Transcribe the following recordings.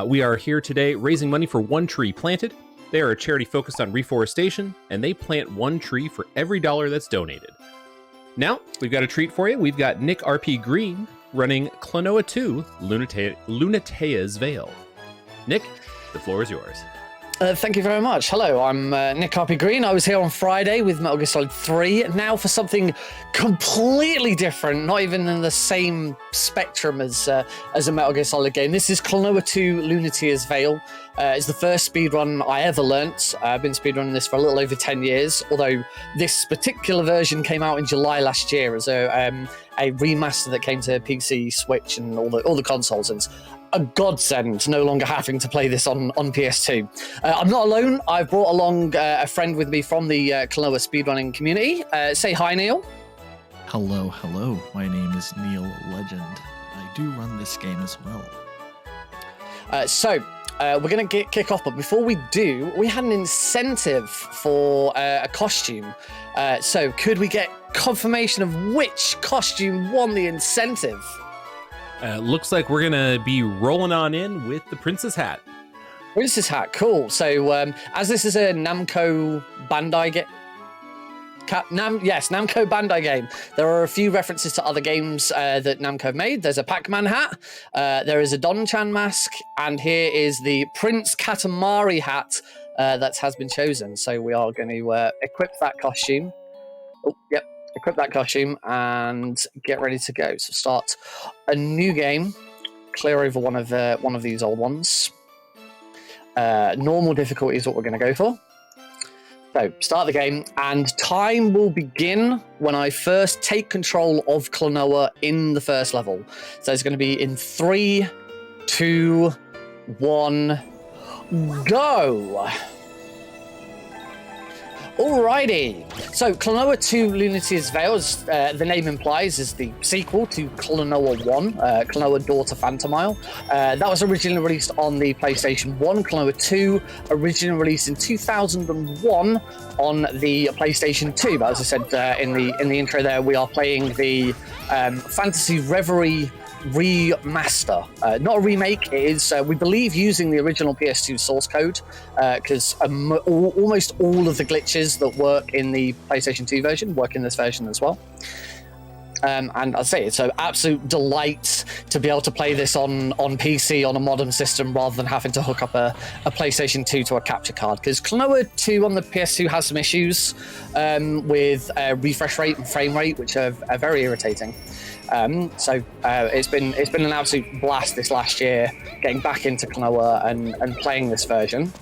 We are here today raising money for One Tree Planted. They are a charity focused on reforestation, and they plant one tree for every dollar that's donated. Now, we've got a treat for you. We've got NickRPGreen running Klonoa 2, Lunatea's Veil. Nick, the floor is yours. Thank you very much. Hello, I'm NickRPGreen. I was here on Friday with Metal Gear Solid 3. Now for something completely different, not even in the same spectrum as a Metal Gear Solid game. This is Klonoa 2, Lunatea's Veil. It's the first speedrun I ever learnt. I've been speedrunning this for a little over 10 years, although this particular version came out in July last year as a remaster that came to PC, Switch, and all the consoles. And a godsend no longer having to play this on PS2. I'm not alone. I've brought along a friend with me from the Klonoa speedrunning community. Say hi, Neil. Hello. My name is Neil Legend. I do run this game as well. So we're going to kick off, but before we do, we had an incentive for a costume. So could we get confirmation of which costume won the incentive? Looks like we're going to be rolling on in with the Princess Hat. Princess Hat, cool. So as this is a Namco Bandai game, Namco Bandai game. There are a few references to other games that Namco have made. There's a Pac-Man hat, there is a Don-chan mask, and here is the Prince Katamari hat that has been chosen. So we are going to equip that costume. Oh, yep. Equip that costume and get ready to go. So start a new game, clear over one of these old ones. Normal difficulty is what we're going to go for. So start the game, and time will begin when I first take control of Klonoa in the first level. So it's going to be in 3, 2, 1, go! Alrighty, so Klonoa 2 Lunatea's Veil, as the name implies, is the sequel to Klonoa 1, Klonoa Daughter Phantomile. That was originally released on the PlayStation 1. Klonoa 2, originally released in 2001 on the PlayStation 2. But as I said in the intro there, we are playing the Fantasy Reverie remaster, not a remake. It is, we believe, using the original PS2 source code, because almost all of the glitches that work in the PlayStation 2 version work in this version as well. And I'd say it's an absolute delight to be able to play this on PC on a modern system rather than having to hook up a PlayStation 2 to a capture card, because Klonoa 2 on the PS2 has some issues with refresh rate and frame rate, which are very irritating. So it's been an absolute blast this last year getting back into Klonoa and playing this version.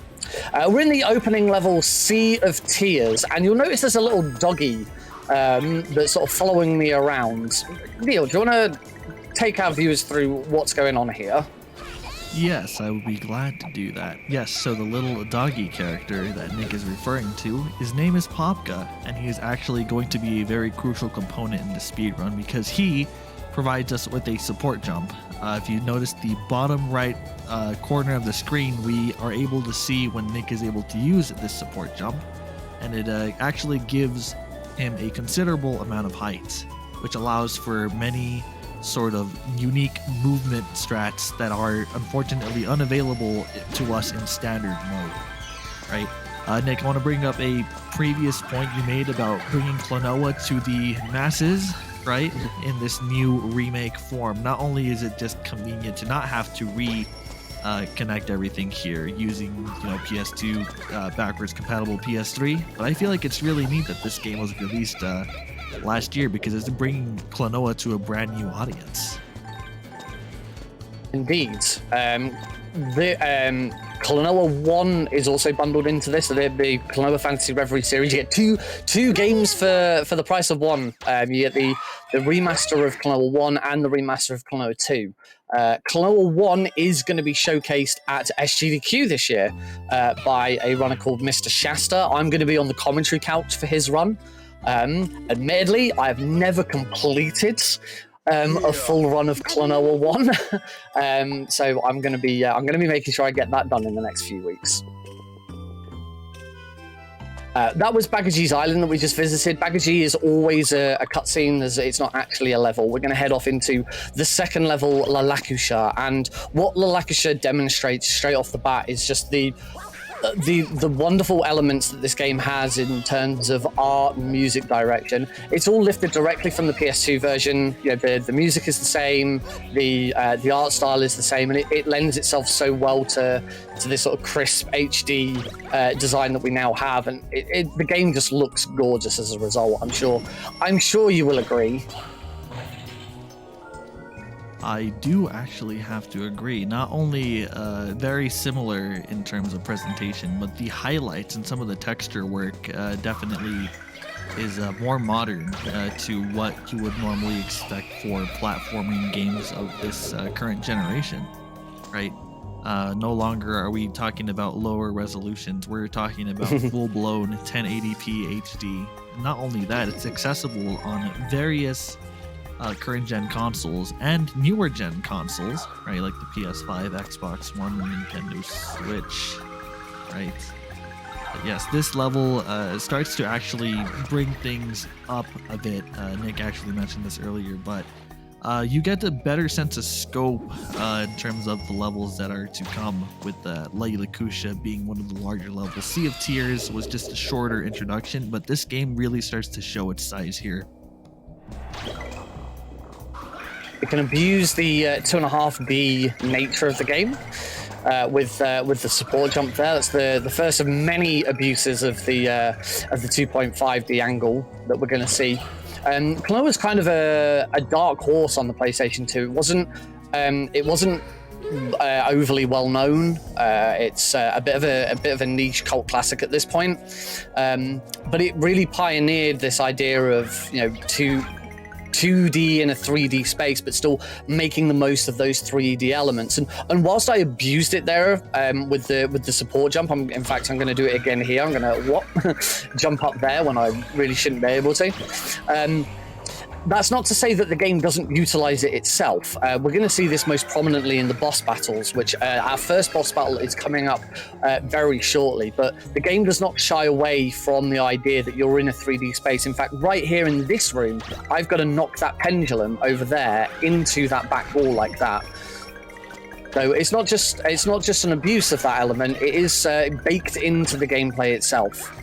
We're in the opening level, Sea of Tears, and you'll notice there's a little doggy that's sort of following me around. Neil, do you want to take our viewers through what's going on here? Yes, I would be glad to do that. Yes, so the little doggy character that Nick is referring to, his name is Popka, and he is actually going to be a very crucial component in the speedrun because he provides us with a support jump. If you notice the bottom right corner of the screen, we are able to see when Nick is able to use this support jump, and it actually gives him a considerable amount of height, which allows for many sort of unique movement strats that are unfortunately unavailable to us in standard mode, right? Nick, I want to bring up a previous point you made about bringing Klonoa to the masses, right? In this new remake form. Not only is it just convenient to not have to connect everything here using, PS2 backwards compatible PS3, but I feel like it's really neat that this game was released last year because it's bringing Klonoa to a brand new audience. Indeed. Klonoa 1 is also bundled into this, so the Klonoa Fantasy Reverie series. You get two games for the price of one. You get the remaster of Klonoa 1 and the remaster of Klonoa 2. Klonoa 1 is going to be showcased at SGDQ this year by a runner called Mr. Shasta. I'm going to be on the commentary couch for his run. Admittedly, I have never completed a full run of Klonoa 1, so I'm going to be making sure I get that done in the next few weeks. That was Bagagee's Island that we just visited. Bagagee is always a cutscene, as it's not actually a level. We're going to head off into the second level, La Lakusha, and what La Lakusha demonstrates straight off the bat is just the wonderful elements that this game has in terms of art and music direction. It's all lifted directly from the PS2 version. You know, the music is the same, the art style is the same, and it lends itself so well to this sort of crisp HD design that we now have, and the game just looks gorgeous as a result. I'm sure you will agree. I do actually have to agree. Not only very similar in terms of presentation, but the highlights and some of the texture work definitely is more modern to what you would normally expect for platforming games of this current generation, right? No longer are we talking about lower resolutions. We're talking about full-blown 1080p HD. Not only that, it's accessible on various current-gen consoles and newer-gen consoles, right? Like the PS5, Xbox One, and Nintendo Switch, right? But yes, this level starts to actually bring things up a bit. Nick actually mentioned this earlier, but you get a better sense of scope in terms of the levels that are to come, with La Lakusha being one of the larger levels. Sea of Tears was just a shorter introduction, but this game really starts to show its size here. It can abuse the 2.5D nature of the game with the support jump there. That's the first of many abuses of the 2.5D angle that we're going to see. Klonoa was kind of a dark horse on the PlayStation 2. It wasn't overly well known. It's a bit of a niche cult classic at this point, but it really pioneered this idea of 2D in a 3D space, but still making the most of those 3D elements. And whilst I abused it there with the support jump, I'm going to do it again here. I'm going to jump up there when I really shouldn't be able to. That's not to say that the game doesn't utilize it itself. We're going to see this most prominently in the boss battles, which our first boss battle is coming up very shortly. But the game does not shy away from the idea that you're in a 3D space. In fact, right here in this room, I've got to knock that pendulum over there into that back wall like that. So it's not just an abuse of that element. It is baked into the gameplay itself.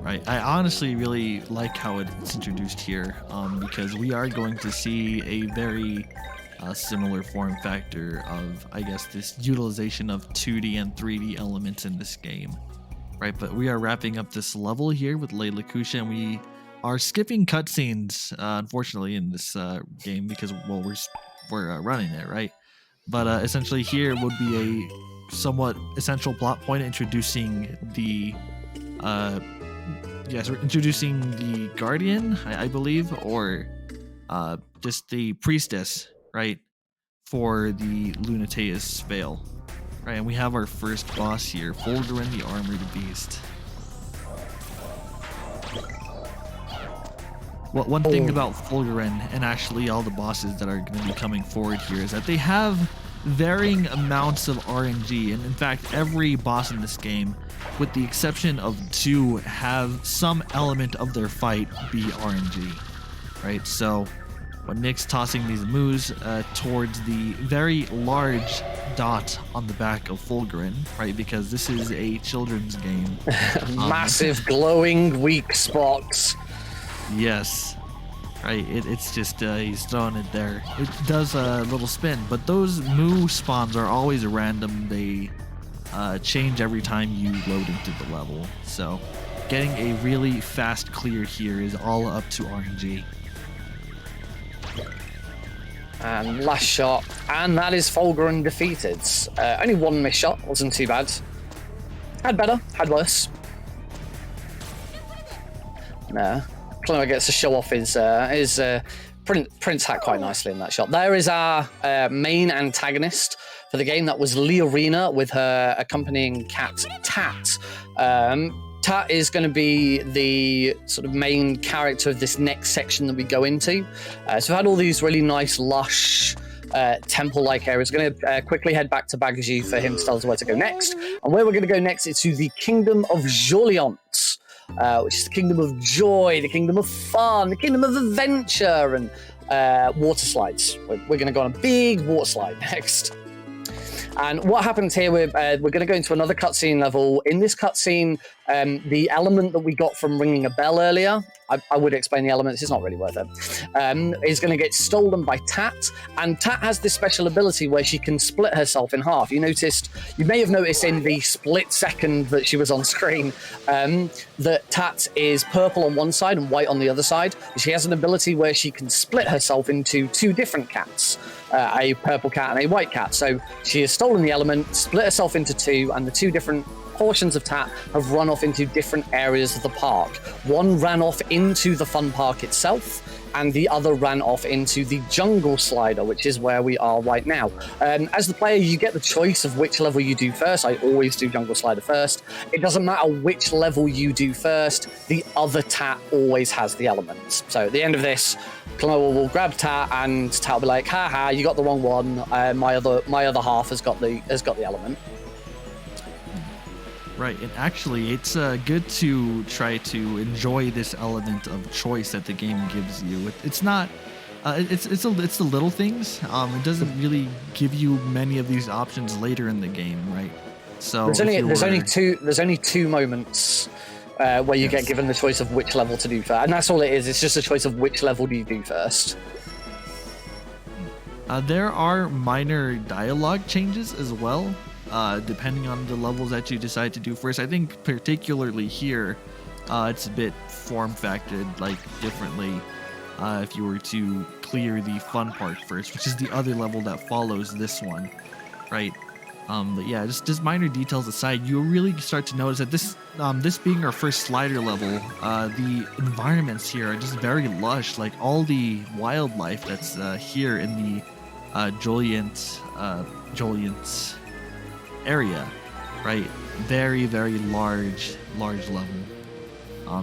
Right, I honestly really like how it's introduced here, because we are going to see a very similar form factor of, I guess, this utilization of 2D and 3D elements in this game, right? But we are wrapping up this level here with La Lakusha, and we are skipping cutscenes, unfortunately, in this game because, well, we're running it, right? But essentially here would be a somewhat essential plot point introducing the we're introducing the Guardian, I believe, or just the Priestess, right, for the Lunateus Veil, right? And we have our first boss here, Fulgurine the Armored Beast. Well, one thing about Fulgurine, and actually all the bosses that are going to be coming forward here, is that they have varying amounts of RNG, and in fact every boss in this game, with the exception of 2, have some element of their fight be RNG, right? So when Nick's tossing these moves towards the very large dot on the back of Fulgurine, right, because this is a children's game. Massive glowing weak spots. Yes. Right, it's just he's throwing it there. It does a little spin, but those moo spawns are always random. They change every time you load into the level. So getting a really fast clear here is all up to RNG. And last shot, and that is Fulgurine defeated. Only one missed shot, wasn't too bad. Had better, had worse. Nah. Klonoa gets to show off his Prince hat quite nicely in that shot. There is our main antagonist for the game. That was Leorina with her accompanying cat Tat. Tat is going to be the sort of main character of this next section that we go into. So we've had all these really nice, lush temple-like areas. We're going to quickly head back to Bagaji for him to tell us where to go next. And where we're going to go next is to the Kingdom of Joliant, which is the Kingdom of Joy, the Kingdom of Fun, the Kingdom of Adventure, and water slides. We're going to go on a big water slide next. And what happens here, we're going to go into another cutscene level. In this cutscene, the element that we got from ringing a bell earlier, I would explain the elements, it's not really worth it, is going to get stolen by Tat. And Tat has this special ability where she can split herself in half. You may have noticed in the split second that she was on screen, that Tat is purple on one side and white on the other side. She has an ability where she can split herself into two different cats. A purple cat and a white cat. So she has stolen the element, split herself into two, and the two different portions of Tat have run off into different areas of the park. One ran off into the fun park itself, and the other ran off into the jungle slider, which is where we are right now. As the player, you get the choice of which level you do first. I always do jungle slider first. It doesn't matter which level you do first, the other Tat always has the elements. So at the end of this, Klonoa will grab Tat, and Tat will be like, haha, you got the wrong one. My other half has got the element. Right, and actually, it's good to try to enjoy this element of choice that the game gives you. It's not, it's the little things. It doesn't really give you many of these options later in the game, right? So there's only two moments where you get given the choice of which level to do first, and that's all it is. It's just a choice of which level do you do first. There are minor dialogue changes as well. Depending on the levels that you decide to do first. I think particularly here, it's a bit form factored like differently if you were to clear the fun part first, which is the other level that follows this one, right? But yeah, just minor details aside, you really start to notice that this being our first slider level, the environments here are just very lush. Like all the wildlife that's here in the Joliant area, right? Very, very large level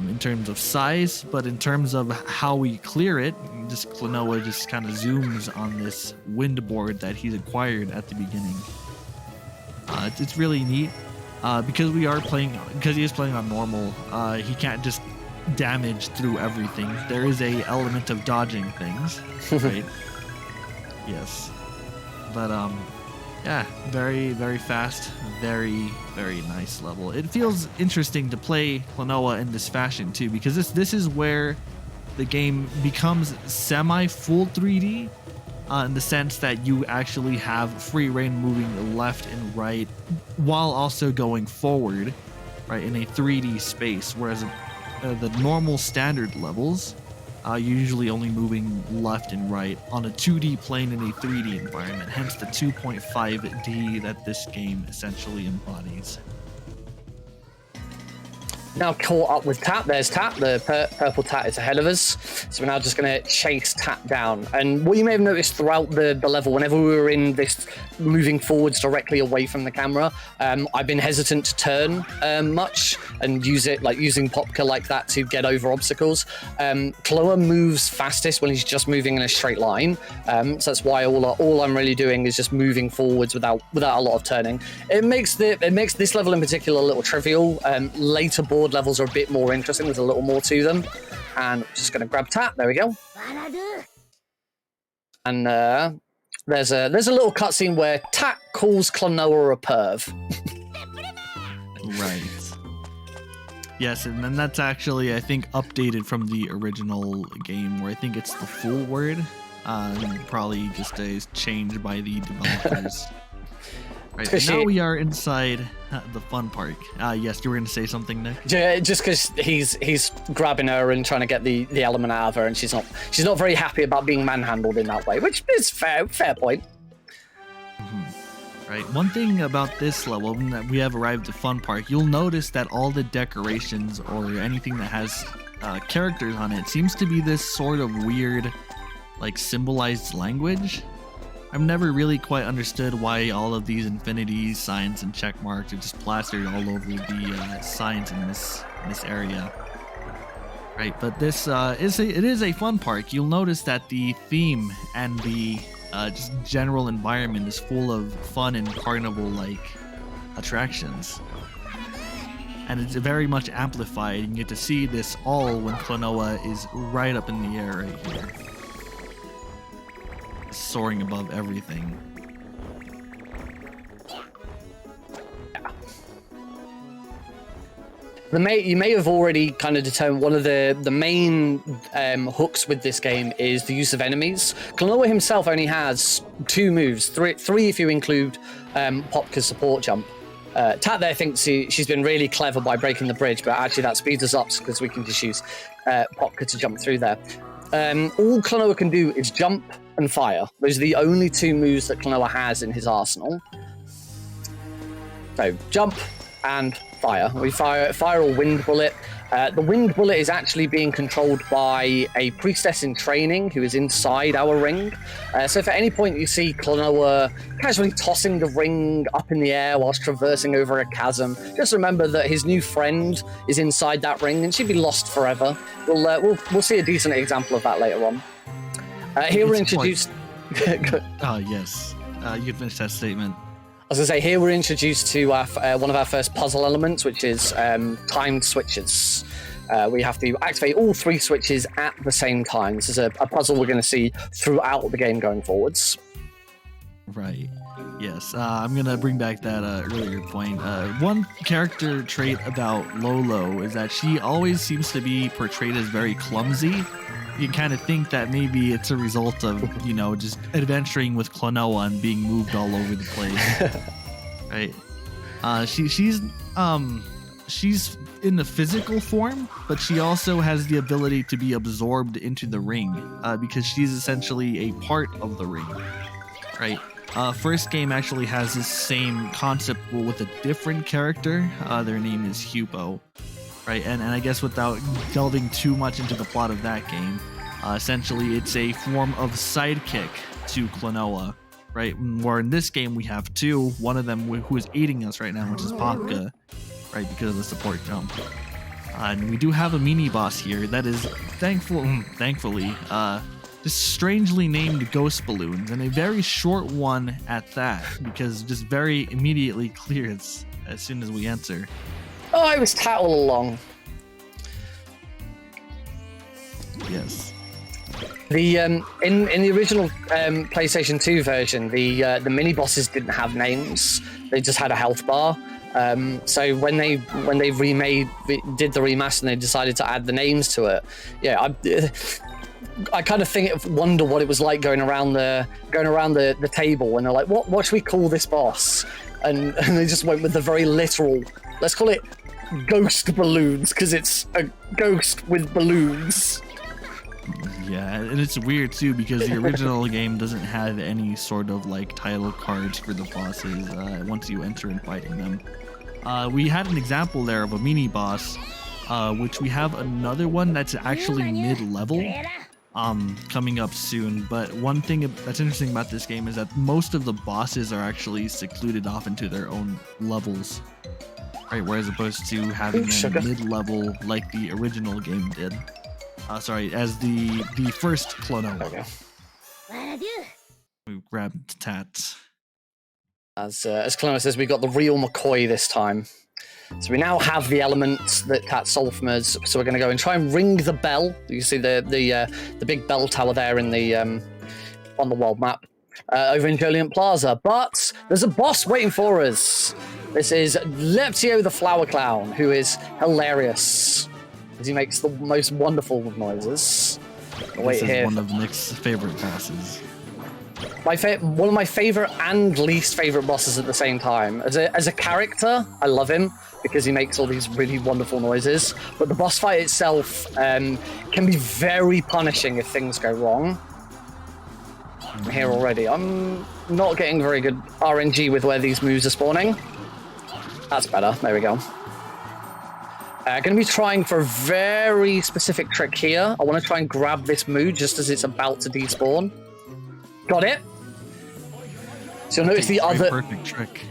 in terms of size, but in terms of how we clear it, just Klonoa just kind of zooms on this wind board that he's acquired at the beginning. It's really neat because he is playing on normal. He can't just damage through everything. There is a element of dodging things, right? Yes, but yeah, very, very fast, very, very nice level. It feels interesting to play Klonoa in this fashion too, because this is where the game becomes semi-full 3D in the sense that you actually have free reign moving left and right while also going forward, right, in a 3D space, whereas the normal standard levels, you're usually only moving left and right on a 2D plane in a 3D environment, hence the 2.5D that this game essentially embodies. Now caught up with Tat. There's Tat. The purple Tat is ahead of us. So we're now just going to chase Tat down. And what you may have noticed throughout the level, whenever we were in this moving forwards directly away from the camera, I've been hesitant to turn much and use it, like using Popka like that to get over obstacles. Klonoa moves fastest when he's just moving in a straight line. So that's why all I'm really doing is just moving forwards without a lot of turning. It makes this level in particular a little trivial. Later board levels are a bit more interesting. There's a little more to them. And I'm just going to grab Tat. There we go. And there's a little cutscene where Tat calls Klonoa a perv. Right. Yes, and then that's actually, I think, updated from the original game, where I think it's the full word. Probably just is changed by the developers. Right, now we are inside the fun park. Yes, you were going to say something, Nick? Just because he's grabbing her and trying to get the element out of her, and she's not very happy about being manhandled in that way, which is fair point. Right. One thing about this level, that we have arrived at Fun Park, you'll notice that all the decorations or anything that has characters on it seems to be this sort of weird, like, symbolized language. I've never really quite understood why all of these infinity signs and check marks are just plastered all over the signs in this area. Right, but this is a fun park. You'll notice that the theme and the just general environment is full of fun and carnival-like attractions. And it's very much amplified. You get to see this all when Klonoa is right up in the air right here. Soaring above everything. You may have already kind of determined one of the main hooks with this game is the use of enemies. Klonoa himself only has 2 moves, three if you include Popka's support jump. Tat there thinks she's been really clever by breaking the bridge, but actually that speeds us up because we can just use Popka to jump through there. All Klonoa can do is jump and fire. Those are the only 2 moves that Klonoa has in his arsenal. So jump and fire. We fire a wind bullet. The wind bullet is actually being controlled by a priestess in training who is inside our ring. So if at any point you see Klonoa casually tossing the ring up in the air whilst traversing over a chasm, just remember that his new friend is inside that ring and she'd be lost forever. We'll see a decent example of that later on. Here we're introduced. Oh yes, you can finish that statement. I was going to say, here we're introduced to one of our first puzzle elements, which is timed switches. We have to activate all 3 switches at the same time. This is a puzzle we're going to see throughout the game going forwards. Right. Yes. I'm going to bring back that earlier point. One character trait about Lolo is that she always seems to be portrayed as very clumsy. You kind of think that maybe it's a result of, just adventuring with Klonoa and being moved all over the place. Right. She's in the physical form, but she also has the ability to be absorbed into the ring because she's essentially a part of the ring. Right. First game actually has this same concept with a different character. Their name is Hupo. Right, and I guess without delving too much into the plot of that game, essentially it's a form of sidekick to Klonoa, right? Where in this game we have 2, one of them who is aiding us right now, which is Popka, right, because of the support jump. And we do have a mini-boss here that is, thankfully, just strangely named Ghost Balloons, and a very short one at that, because just very immediately clears as soon as we enter. Oh, I was Tat all along. Yes. The in the original PlayStation 2 version, the mini bosses didn't have names; they just had a health bar. So when they did the remaster and they decided to add the names to it, yeah, I kind of wonder what it was like going around the table when they're like, what should we call this boss? And they just went with the very literal. Let's call it Ghost Balloons because it's a ghost with balloons. Yeah, and it's weird too because the original game doesn't have any sort of title cards for the bosses once you enter in fighting them. We had an example there of a mini boss, which we have another one that's actually mid-level, coming up soon. But one thing that's interesting about this game is that most of the bosses are actually secluded off into their own levels. Right, whereas opposed to having them mid-level like the original game did. As the first Klonoa. We grabbed Tat. As Klonoa says, we got the real McCoy this time. So we now have the elements that Tat stole from us. So we're going to go and try and ring the bell. You see the big bell tower there in the on the world map over in Joliant Plaza. But there's a boss waiting for us. This is Leptio the Flower Clown, who is hilarious. As he makes the most wonderful of noises. This is one of Nick's favorite bosses. One of my favorite and least favorite bosses at the same time. As a character, I love him because he makes all these really wonderful noises. But the boss fight itself can be very punishing if things go wrong. I'm here already. I'm not getting very good RNG with where these moves are spawning. That's better. There we go. Going to be trying for a very specific trick here. I want to try and grab this move just as it's about to despawn. Got it. So you'll notice the other perfect trick.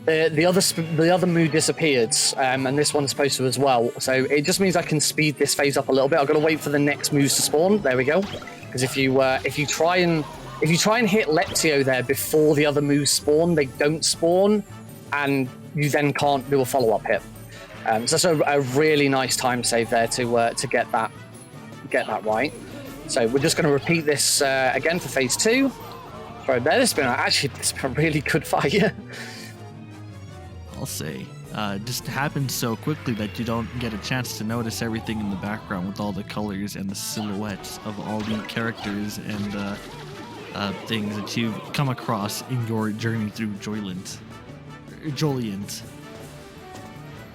The other move disappeared, and this one's supposed to as well. So it just means I can speed this phase up a little bit. I've got to wait for the next moves to spawn. There we go. Because if you try and if you try and hit Leptio there before the other moves spawn, they don't spawn, and you then can't do a follow-up hit. So that's a really nice time save there to get that right. So we're just going to repeat this again for phase 2. Right there, it's been a really good fight. I'll say. It just happens so quickly that you don't get a chance to notice everything in the background with all the colors and the silhouettes of all the characters and things that you've come across in your journey through Joliant.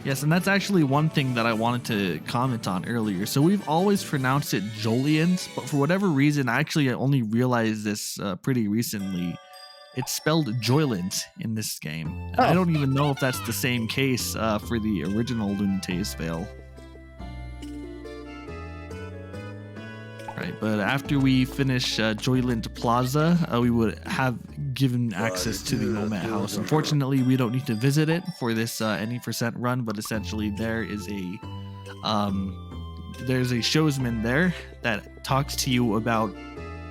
Yes, and that's actually one thing that I wanted to comment on earlier. So we've always pronounced it Joliant, but for whatever reason, I only realized this pretty recently. It's spelled Joylant in this game. And I don't even know if that's the same case for the original Lunates Vale. Right, but after we finish Joylant Plaza, we would have given access to the Nomad House. Unfortunately, we don't need to visit it for this any percent run, but essentially there's a showsman there that talks to you about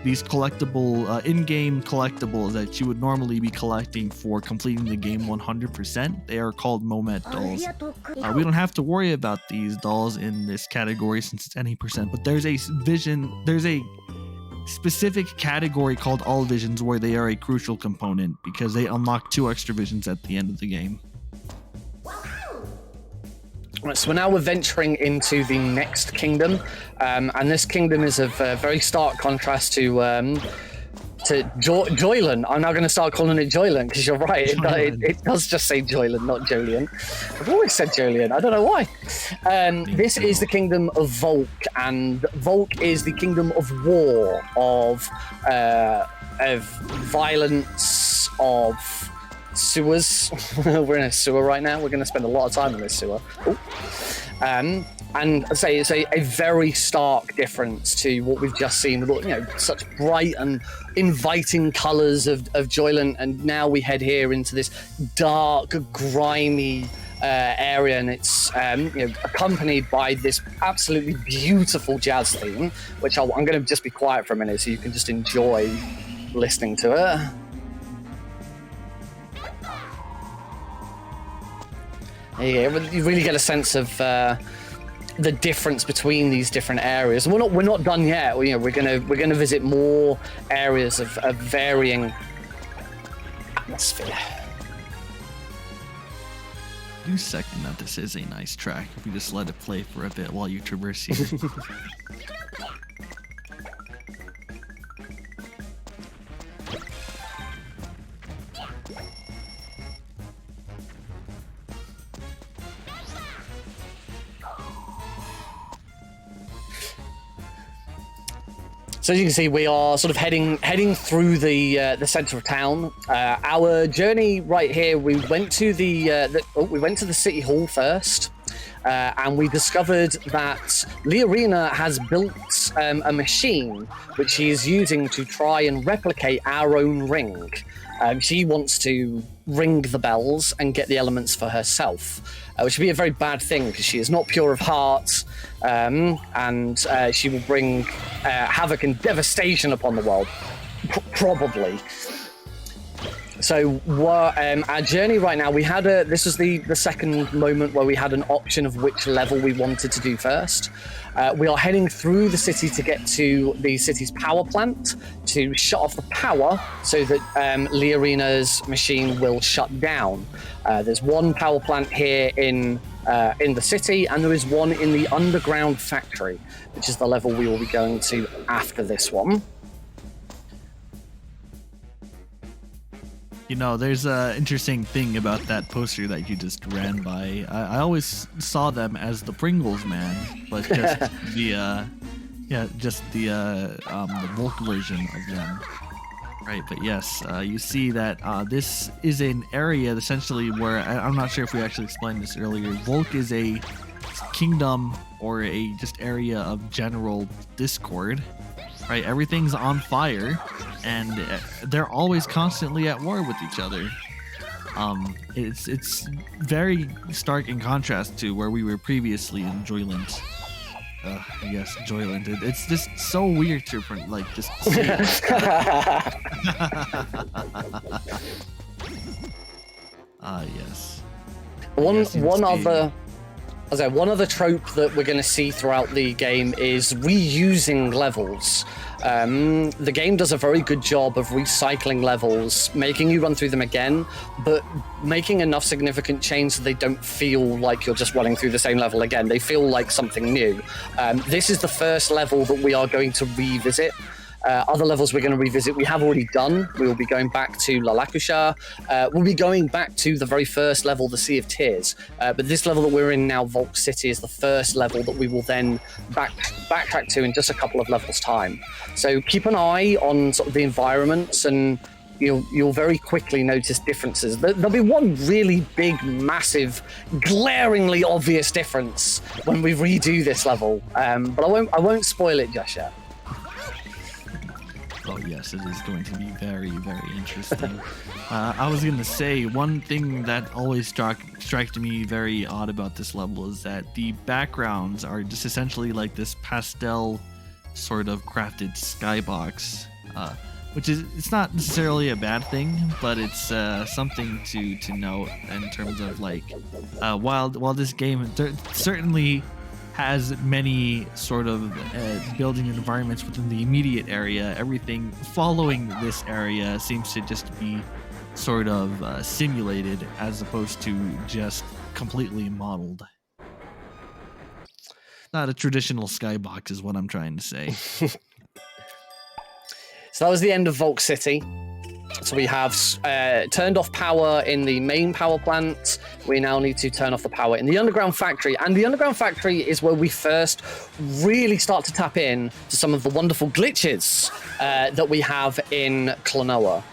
these collectible, in-game collectibles that you would normally be collecting for completing the game 100%. They are called Moment dolls. We don't have to worry about these dolls in this category since it's any percent, but there's a specific category called All Visions where they are a crucial component because they unlock 2 extra visions at the end of the game. Right, so now we're venturing into the next kingdom, and this kingdom is of very stark contrast to Joyland. I'm now going to start calling it Joyland because you're right. It does just say Joyland, not Joliant. I've always said Joliant. I don't know why. This is the kingdom of Volk, and Volk is the kingdom of war, of violence, of sewers. We're in a sewer right now. We're going to spend a lot of time in this sewer. And I say it's a very stark difference to what we've just seen with such bright and inviting colors of Joyland, and now we head here into this dark, grimy area, and it's accompanied by this absolutely beautiful jazz theme, which I'm going to just be quiet for a minute so you can just enjoy listening to it. Yeah, you really get a sense of the difference between these different areas. We're not done yet. We're gonna visit more areas of varying atmosphere. I do second that this is a nice track if we just let it play for a bit while you traverse here. So as you can see, we are sort of heading through the center of town. Our journey right here, we went to the city hall first, and we discovered that Liarina has built a machine which she is using to try and replicate our own ring. She wants to ring the bells and get the elements for herself, which would be a very bad thing because she is not pure of heart, and she will bring havoc and devastation upon the world, probably. So our journey right now, this was the second moment where we had an option of which level we wanted to do first. We are heading through the city to get to the city's power plant to shut off the power so that Liarina's machine will shut down. There's one power plant here in the city, and there is one in the underground factory, which is the level we will be going to after this one. There's an interesting thing about that poster that you just ran by. I always saw them as the Pringles man, but just the Volk version of them. Right, but yes, you see that this is an area essentially where I'm not sure if we actually explained this earlier. Volk is a kingdom or a just area of general discord. Right, everything's on fire, and they're always constantly at war with each other. It's very stark in contrast to where we were previously in Joyland. Yes, Joyland. It's just so weird to like just see it. Yes. One other trope that we're going to see throughout the game is reusing levels. The game does a very good job of recycling levels, making you run through them again, but making enough significant change so they don't feel like you're just running through the same level again. They feel like something new. This is the first level that we are going to revisit. Other levels we're going to revisit we have already done. We will be going back to Lalakusha. We'll be going back to the very first level, the Sea of Tears. But this level that we're in now, Volk City, is the first level that we will then backtrack to in just a couple of levels' time. So keep an eye on sort of the environments, and you'll very quickly notice differences. There'll be one really big, massive, glaringly obvious difference when we redo this level. But I won't spoil it just yet. Oh yes, it is going to be very, very interesting. I was going to say, one thing that always struck me very odd about this level is that the backgrounds are just essentially like this pastel sort of crafted skybox, which is, it's not necessarily a bad thing, but it's something to note in terms of like, while this game certainly has many sort of building environments within the immediate area, everything following this area seems to just be sort of simulated as opposed to just completely modeled. Not a traditional skybox is what I'm trying to say. So that was the end of Volk City. So we have turned off power in the main power plant. We now need to turn off the power in the underground factory. And the underground factory is where we first really start to tap in to some of the wonderful glitches that we have in Klonoa.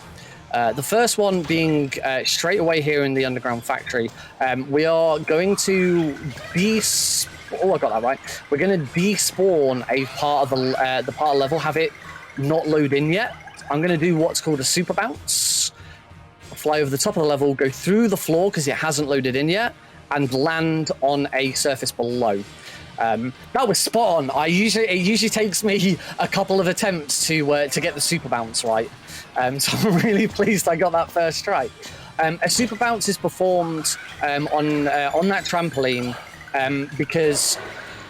The first one being straight away here in the underground factory. We are going to I got that right. We're going to despawn a part of the part of level, have it not load in yet. I'm going to do what's called a super bounce. Fly over the top of the level, go through the floor because it hasn't loaded in yet, and land on a surface below. That was spot on. It usually takes me a couple of attempts to get the super bounce right. So I'm really pleased I got that first try. A super bounce is performed on that trampoline because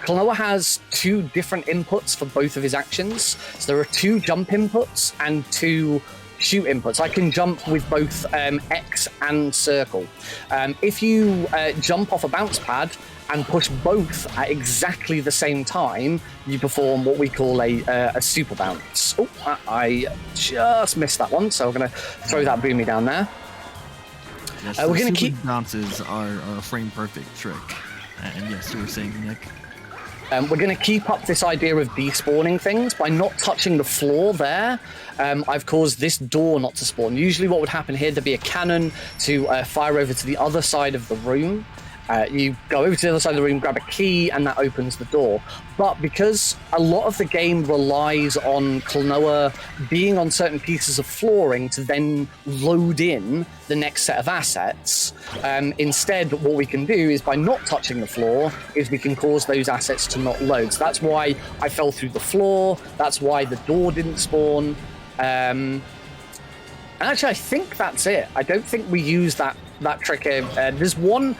Klonoa has two different inputs for both of his actions. So there are two jump inputs and two shoot inputs. I can jump with both X and circle. If you jump off a bounce pad and push both at exactly the same time, you perform what we call a super bounce. Oh, I just missed that one, so I'm going to throw that boomy down there. Yes, we're going to keep bounces are a frame perfect trick. And yes, you were saying, Nick. We're going to keep up this idea of despawning things by not touching the floor there. I've caused this door not to spawn. Usually what would happen here, there'd be a cannon to fire over to the other side of the room. You go over to the other side of the room, grab a key, and that opens the door. But because a lot of the game relies on Klonoa being on certain pieces of flooring to then load in the next set of assets, instead what we can do is by not touching the floor is we can cause those assets to not load. So that's why I fell through the floor. That's why the door didn't spawn. And actually, I think that's it. I don't think we use that trick here. There's one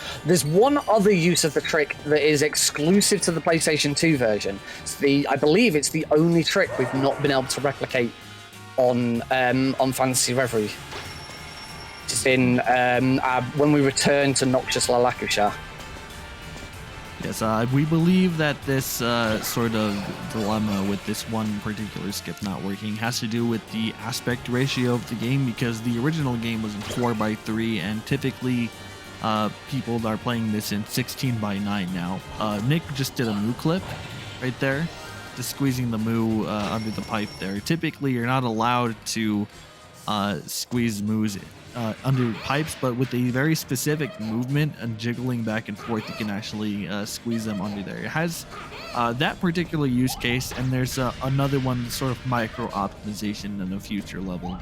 other use of the trick that is exclusive to the PlayStation 2 version. I believe it's the only trick we've not been able to replicate on Fantasy Reverie. Just in when we return to Noxious Lalakusha. Yes, we believe that this sort of dilemma with this one particular skip not working has to do with the aspect ratio of the game, because the original game was in 4:3, and typically people are playing this in 16:9 now. Nick just did a moo clip right there, just squeezing the moo under the pipe there. Typically, you're not allowed to squeeze moos under pipes, but with a very specific movement and jiggling back and forth, you can actually squeeze them under there. It has that particular use case, and there's another one, sort of micro optimization in a future level.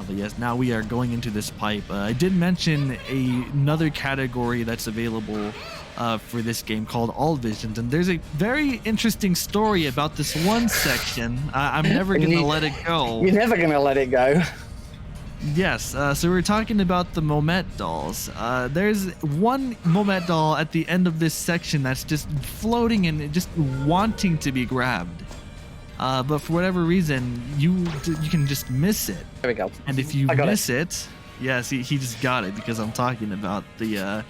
But yes, now we are going into this pipe. I did mention another category that's available for this game called All Visions, and there's a very interesting story about this one section. I'm never gonna let it go. You're never gonna let it go. Yes, so we're talking about the Momet dolls. There's one Momet doll at the end of this section that's just floating and just wanting to be grabbed. But for whatever reason, you can just miss it. There we go. And if you miss it, yes, he just got it because I'm talking about the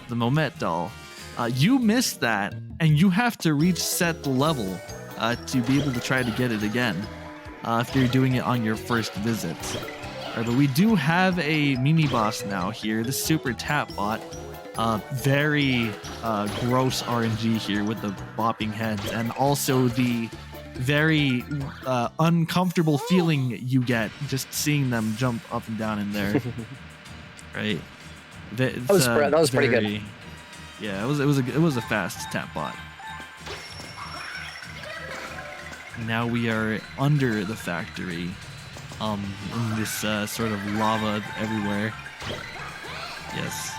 Momet doll. You missed that, and you have to reach set level to be able to try to get it again if you're doing it on your first visit. But we do have a mini boss now here, the Super Tap Bot. Very gross RNG here with the bopping heads, and also the very uncomfortable feeling you get just seeing them jump up and down in there. Right? That was pretty good. Yeah, it was a fast tap bot. Now we are under the factory. In this sort of lava everywhere. Yes.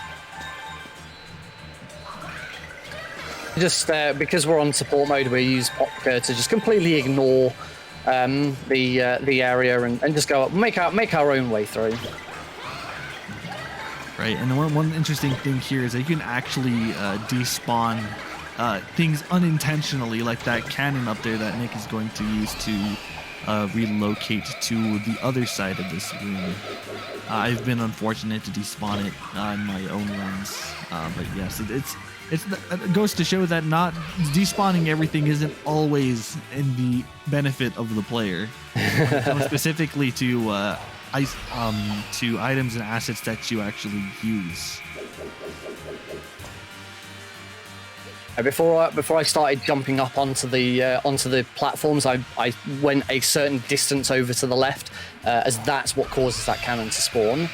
Just because we're on support mode, we use Popka to just completely ignore the area and just go up, make our own way through. Right, and one interesting thing here is that you can actually despawn things unintentionally, like that cannon up there that Nick is going to use to relocate to the other side of this room. I've been unfortunate to despawn it in my own runs, but yes, it goes to show that not despawning everything isn't always in the benefit of the player. Specifically to items and assets that you actually use. Before I started jumping up onto the platforms, I went a certain distance over to the left, as that's what causes that cannon to spawn.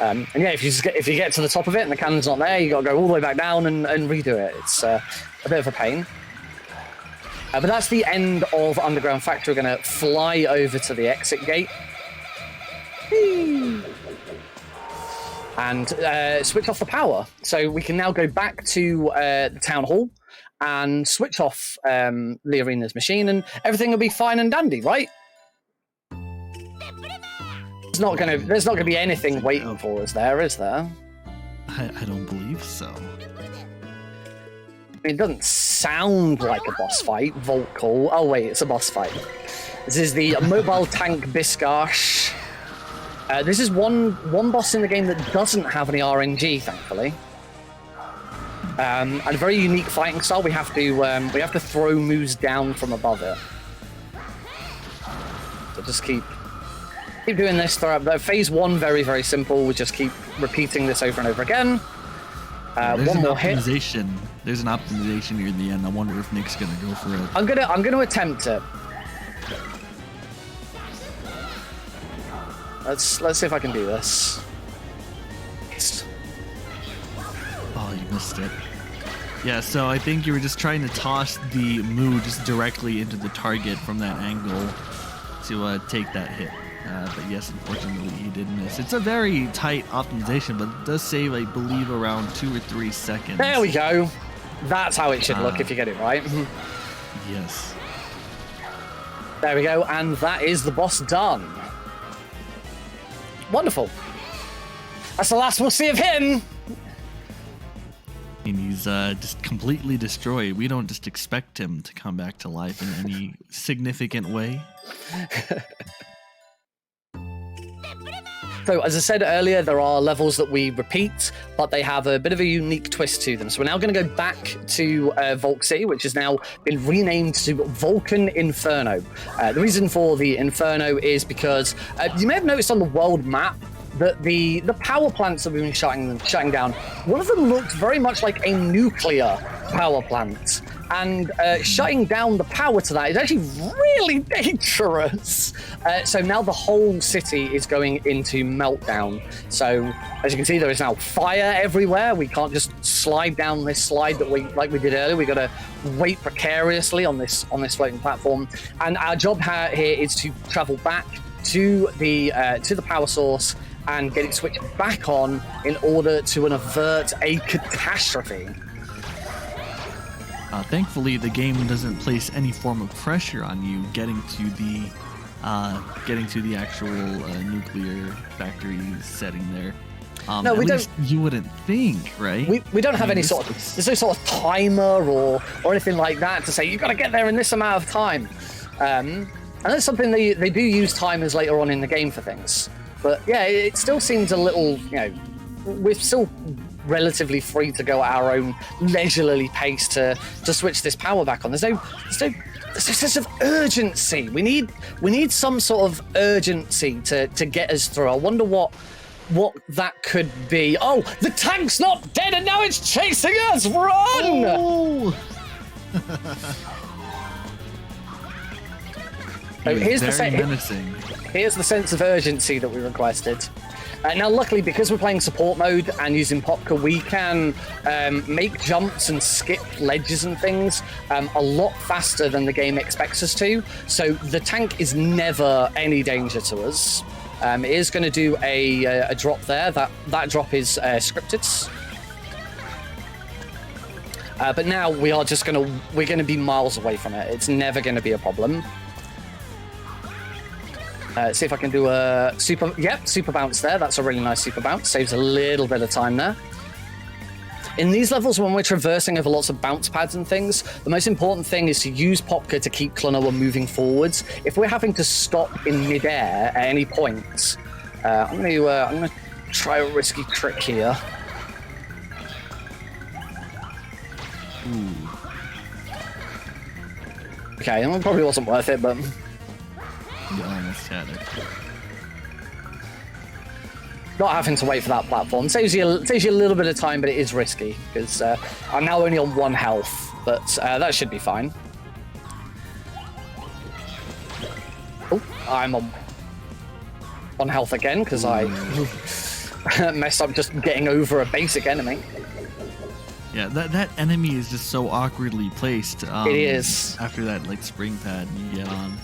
And yeah, if you get to the top of it and the cannon's not there, you got to go all the way back down and redo it. It's a bit of a pain. But that's the end of Underground Factory. We're going to fly over to the exit gate. And switch off the power. So we can now go back to the town hall and switch off the arena's machine, and everything will be fine and dandy, right? There's not gonna be anything waiting for us there, is there? I don't believe so. It doesn't sound like a boss fight. Vault call. Oh wait, it's a boss fight. This is the Mobile Tank Biscash. This is one boss in the game that doesn't have any RNG, thankfully. And a very unique fighting style. We have to throw moves down from above it. So just keep doing this throughout. Phase 1, very, very simple. We just keep repeating this over and over again. One more hit. There's an optimization here in the end. I wonder if Nick's gonna go for it. I'm gonna attempt it. Let's see if I can do this. Oh, you missed it. Yeah, so I think you were just trying to toss the Moo just directly into the target from that angle to take that hit. But yes, unfortunately, he did miss. It's a very tight optimization, but it does save, I believe, around 2 or 3 seconds. There we go. That's how it should look if you get it right. Yes. There we go, and that is the boss done. Wonderful. That's the last we'll see of him. And he's just completely destroyed. We don't just expect him to come back to life in any significant way. So, as I said earlier, there are levels that we repeat, but they have a bit of a unique twist to them. So we're now going to go back to Volk City, which has now been renamed to Vulcan Inferno. The reason for the Inferno is because you may have noticed on the world map that the power plants that we've been shutting down, one of them looked very much like a nuclear power plant. And shutting down the power to that is actually really dangerous. So now the whole city is going into meltdown. So as you can see, there is now fire everywhere. We can't just slide down this slide that we did earlier. We got to wait precariously on this floating platform. And our job here is to travel back to the power source and get it switched back on in order to avert a catastrophe. Thankfully, the game doesn't place any form of pressure on you getting to the actual nuclear factory setting there. No, we don't. You wouldn't think, right? We don't have any sort of. There's no sort of timer or anything like that to say you've got to get there in this amount of time. And that's something they do use timers later on in the game for things. But yeah, it still seems a little. We're still relatively free to go at our own leisurely pace to switch this power back on. There's no sense of urgency. We need some sort of urgency to get us through. I wonder what that could be. Oh, the tank's not dead and now it's chasing us! Run! Oh! Here's menacing. Here's the sense of urgency that we requested. Now, luckily, because we're playing support mode and using Popka, we can make jumps and skip ledges and things a lot faster than the game expects us to. So the tank is never any danger to us. It is going to do a drop there. That drop is scripted. But now we're going to be miles away from it. It's never going to be a problem. See if I can do a super bounce there. That's a really nice super bounce. Saves a little bit of time there. In these levels, when we're traversing over lots of bounce pads and things, the most important thing is to use Popka to keep Klonoa moving forwards. If we're having to stop in midair at any point, I'm going to try a risky trick here. Ooh. Okay, it probably wasn't worth it, but... Not having to wait for that platform saves you a little bit of time, but it is risky because I'm now only on 1 health, but that should be fine. Oh, I'm on 1 health again because I messed up just getting over a basic enemy. Yeah, that enemy is just so awkwardly placed. It is. After that, spring pad you get on.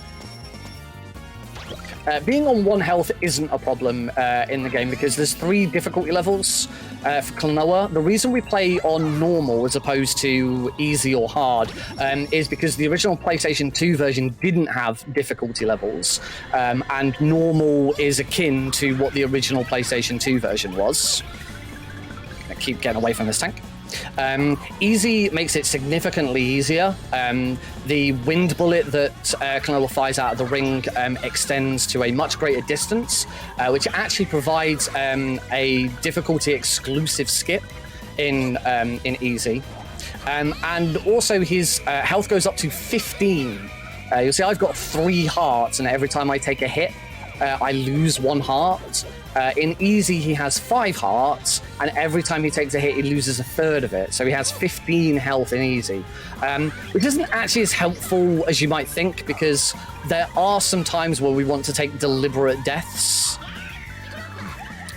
Being on 1 health isn't a problem in the game because there's 3 difficulty levels for Klonoa. The reason we play on normal as opposed to easy or hard is because the original PlayStation 2 version didn't have difficulty levels, and normal is akin to what the original PlayStation 2 version was. I keep getting away from this tank. Easy makes it significantly easier. The wind bullet that Klonoa fires out of the ring extends to a much greater distance, which actually provides a difficulty exclusive skip in easy. And also his health goes up to 15. You'll see I've got 3 hearts, and every time I take a hit, I lose 1 heart. In easy, he has 5 hearts, and every time he takes a hit, he loses a third of it. So he has 15 health in easy, which isn't actually as helpful as you might think, because there are some times where we want to take deliberate deaths.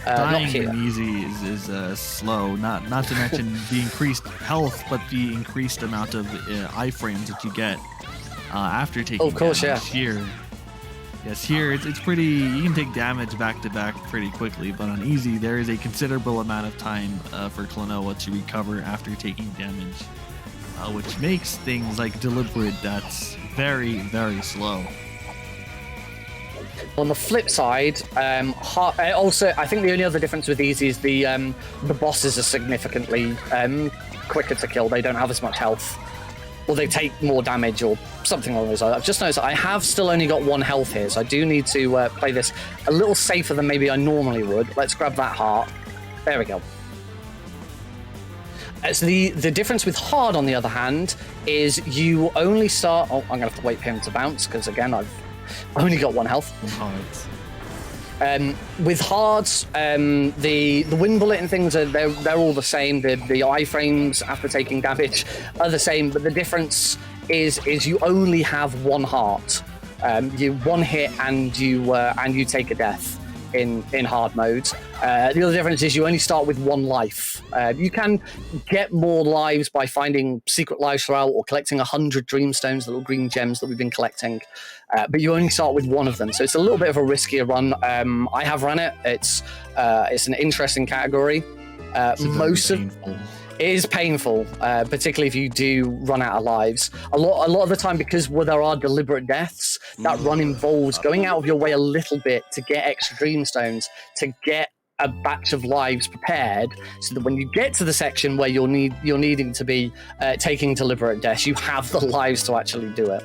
Dying in easy is slow, not to mention the increased health, but the increased amount of iframes that you get after taking damage. Here. Yes, here it's pretty. You can take damage back to back pretty quickly, but on easy there is a considerable amount of time for Klonoa to recover after taking damage, which makes things like deliberate deaths very, very slow. On the flip side, also I think the only other difference with easy is the bosses are significantly quicker to kill. They don't have as much health. Or they take more damage or something along those lines. I've just noticed that I have still only got 1 health here, so I do need to play this a little safer than maybe I normally would. Let's grab that heart. There we go. So the difference with hard, on the other hand, is you only start... Oh, I'm going to have to wait for him to bounce, because again, I've only got 1 health. With hards, the wind bullet and things they're all the same. The iframes after taking damage are the same, but the difference is you only have 1 heart. You 1 hit and you take a death in hard mode. The other difference is you only start with 1 life. You can get more lives by finding secret lives throughout or collecting 100 dreamstones, the little green gems that we've been collecting. But you only start with 1 of them, so it's a little bit of a riskier run. I have run it. It's an interesting category. It is painful, particularly if you do run out of lives. A lot of the time, because there are deliberate deaths, that run involves going out of your way a little bit to get extra dream stones, to get a batch of lives prepared, so that when you get to the section where you're needing to be taking deliberate deaths, you have the lives to actually do it.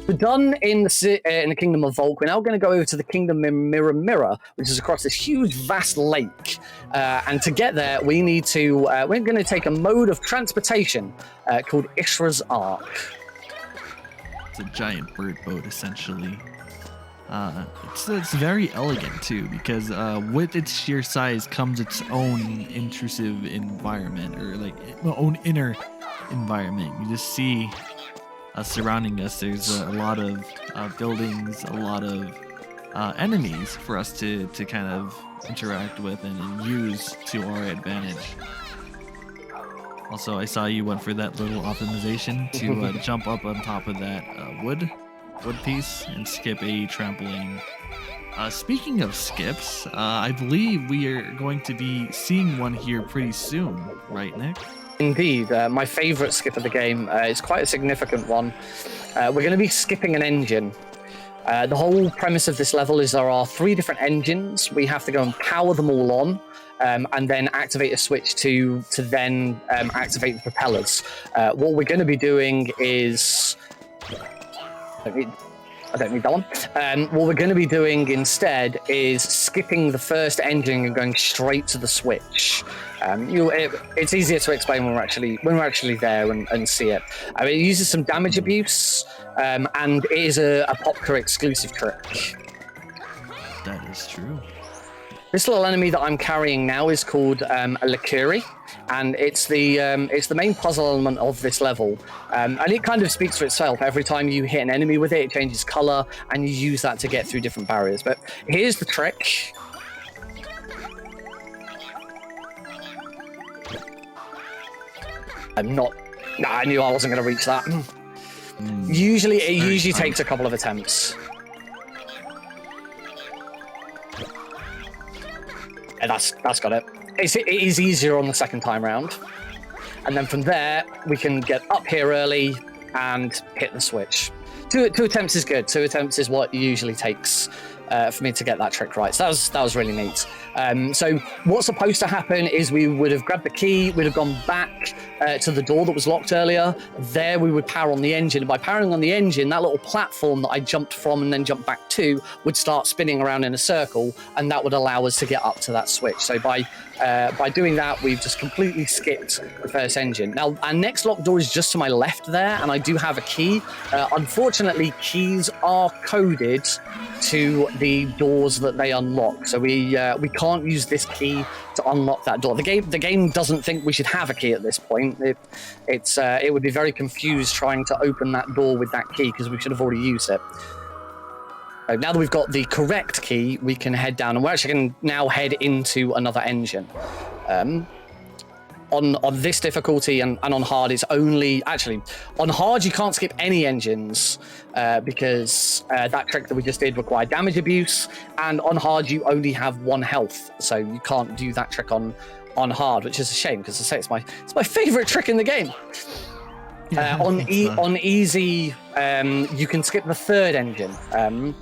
We're done in the Kingdom of Volk. We're now going to go over to the Kingdom of Mirror, which is across this huge, vast lake. And to get there, we need to. We're going to take a mode of transportation called Ishra's Ark. It's a giant bird boat, essentially. It's very elegant too, because with its sheer size comes its own intrusive environment, or like own inner environment. You just see. Surrounding us, there's a lot of buildings, a lot of enemies for us to kind of interact with and use to our advantage. Also, I saw you went for that little optimization to jump up on top of that wood piece and skip a trampoline. Speaking of skips, I believe we are going to be seeing one here pretty soon, right, Nick? Indeed, my favourite skip of the game is quite a significant one. We're going to be skipping an engine. The whole premise of this level is there are 3 different engines. We have to go and power them all on, and then activate a switch to then activate the propellers. What we're going to be doing is... I don't need that one. What we're going to be doing instead is skipping the first engine and going straight to the switch. It's easier to explain when we're actually there and see it. It uses some damage abuse, and it is a Popka exclusive trick. That is true. This little enemy that I'm carrying now is called a Lakuri, and it's the main puzzle element of this level. And it kind of speaks for itself. Every time you hit an enemy with it, it changes color, and you use that to get through different barriers. But here's the trick. I knew I wasn't going to reach that. Usually takes a couple of attempts. Yeah, that's got it. It is easier on the second time round. And then from there, we can get up here early and hit the switch. Two attempts is good. 2 attempts is what usually takes for me to get that trick right. So that was really neat. So what's supposed to happen is we would have grabbed the key, we'd have gone back to the door that was locked earlier. There we would power on the engine. And by powering on the engine, that little platform that I jumped from and then jumped back to would start spinning around in a circle, and that would allow us to get up to that switch. So by doing that, we've just completely skipped the first engine. Now, our next locked door is just to my left there, and I do have a key. Unfortunately, keys are coded to the doors that they unlock, so we can't use this key to unlock that door. The game doesn't think we should have a key at this point. It would be very confused trying to open that door with that key, because we should have already used it. So now that we've got the correct key, we can head down, and we're actually going to now head into another engine. On this difficulty and on hard, it's only... Actually, on hard, you can't skip any engines because that trick that we just did required damage abuse, and on hard, you only have 1 health, so you can't do that trick on hard, which is a shame, because I say it's my favorite trick in the game. On easy, you can skip the 3rd engine,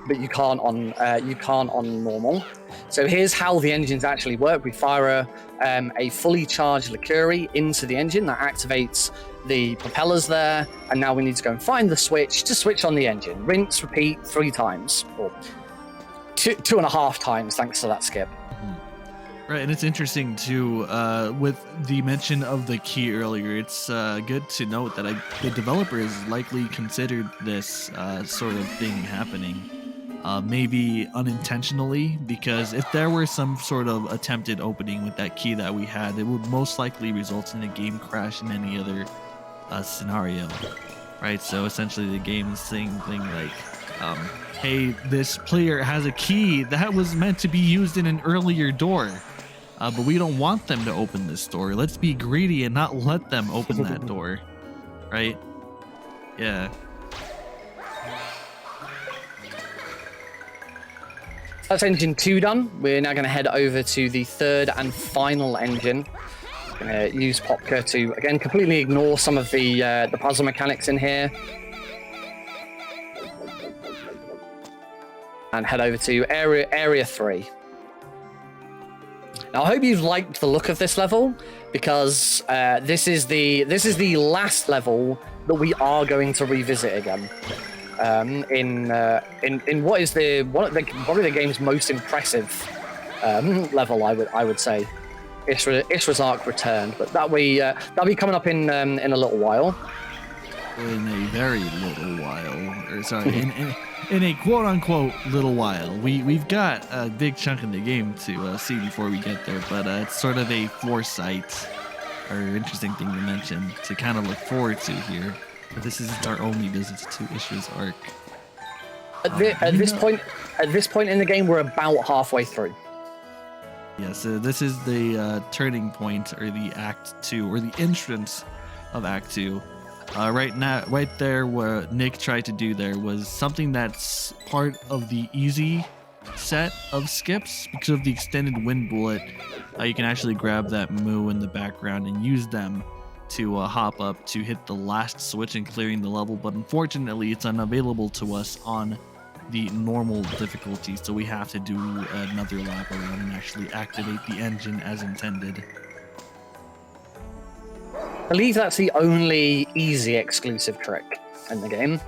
but you can't on normal. So here's how the engines actually work. We fire a fully charged Lakuri into the engine that activates the propellers there, and now we need to go and find the switch to switch on the engine. Rinse, repeat 3 times, or 2.5 times, thanks to that skip. Right, and it's interesting too, with the mention of the key earlier, it's good to note that the developers likely considered this sort of thing happening, maybe unintentionally, because if there were some sort of attempted opening with that key that we had, it would most likely result in a game crash in any other scenario, right? So essentially the game is saying things like, hey, this player has a key that was meant to be used in an earlier door. But we don't want them to open this door. Let's be greedy and not let them open that door. Right? Yeah. That's engine 2 done. We're now going to head over to the 3rd and final engine. Gonna use Popka to again completely ignore some of the puzzle mechanics in here, and head over to area 3. Now I hope you've liked the look of this level, because this is the last level that we are going to revisit again. In what is probably the game's most impressive level, I would say. Isra's Ark returned, but that'll be coming up in a little while. In a very little while, or sorry, in a quote unquote little while. We've got a big chunk in the game to see before we get there, but it's sort of a foresight or interesting thing to mention to kind of look forward to here. But this isn't our only visit to Isra's Ark. At this point in the game, we're about halfway through. Yeah, so this is the turning point, or the Act 2, or the entrance of Act 2. Right there, where Nick tried to do there was something that's part of the easy set of skips. Because of the extended wind bullet, you can actually grab that moo in the background and use them to hop up to hit the last switch in clearing the level. But unfortunately, it's unavailable to us on the normal difficulty, so we have to do another lap around and actually activate the engine as intended. I believe that's the only easy exclusive trick in the game.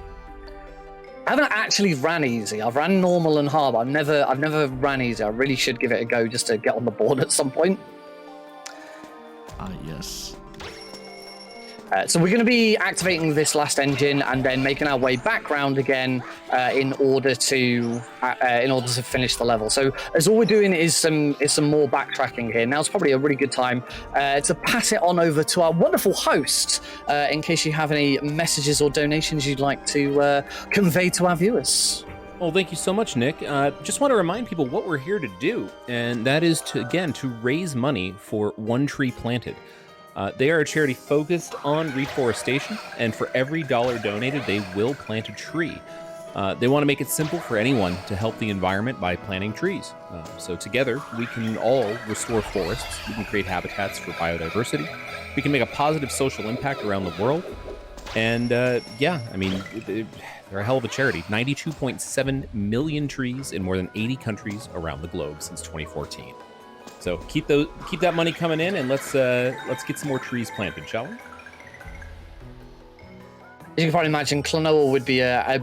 I haven't actually ran easy. I've ran normal and hard, but I've never ran easy. I really should give it a go just to get on the board at some point. Yes. So we're going to be activating this last engine and then making our way back round again in order to finish the level. So as all we're doing is some more backtracking here. Now's probably a really good time to pass it on over to our wonderful host in case you have any messages or donations you'd like to convey to our viewers. Well, thank you so much, Nick. Just want to remind people what we're here to do, and that is to raise money for One Tree Planted. They are a charity focused on reforestation, and for every dollar donated, they will plant a tree. They want to make it simple for anyone to help the environment by planting trees. So together, we can all restore forests, we can create habitats for biodiversity, we can make a positive social impact around the world, and they're a hell of a charity. 92.7 million trees in more than 80 countries around the globe since 2014. So keep that money coming in, and let's get some more trees planted, shall we? As you can probably imagine, Klonoa would be a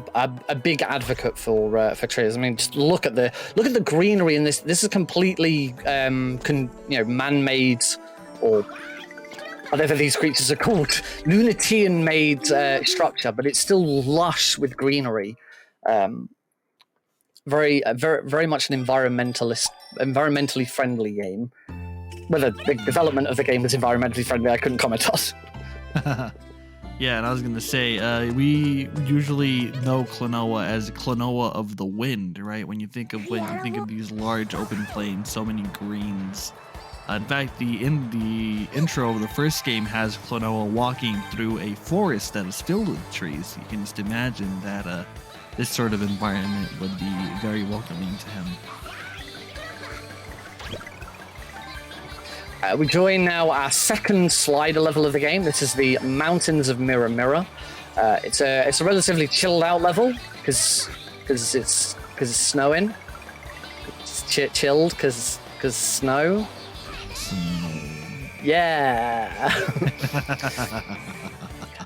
big advocate for trees. I mean, just look at the greenery in this. This is completely man-made, or whatever these creatures are called, Lunatian-made structure, but it's still lush with greenery. Very much an environmentally friendly game. Whether the development of the game was environmentally friendly, I couldn't comment on. Yeah, and I was gonna say, we usually know Klonoa as Klonoa of the Wind, right? When you think of these large open plains, so many greens. In fact, the intro of the first game has Klonoa walking through a forest that is filled with trees. You can just imagine that this sort of environment would be very welcoming to him. We join now our second slider level of the game. This is the Mountains of Mirror Mirror. It's a relatively chilled out level because it's snowing. It's chilled because snow. Yeah.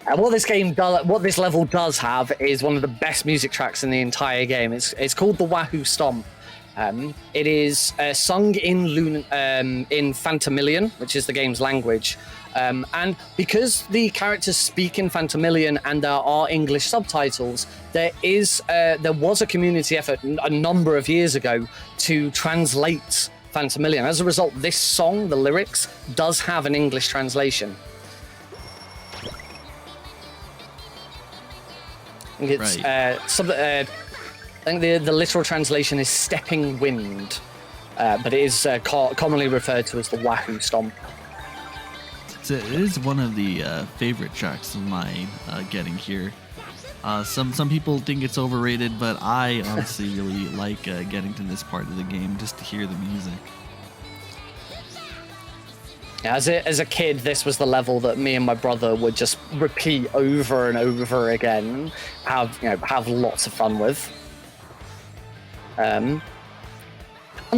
And what this level does have is one of the best music tracks in the entire game. It's called the Wahoo Stomp. It is sung in Phantomilian, which is the game's language. And because the characters speak in Phantomilian and there are English subtitles, there was a community effort a number of years ago to translate Phantomilian. As a result, this song, the lyrics, does have an English translation. I think it's I think the literal translation is stepping wind, but it is commonly referred to as the Wahoo Stomp. So it is one of the favorite tracks of mine getting here. Some people think it's overrated, but I honestly really like getting to this part of the game just to hear the music. As a kid, this was the level that me and my brother would just repeat over and over again, have lots of fun with. On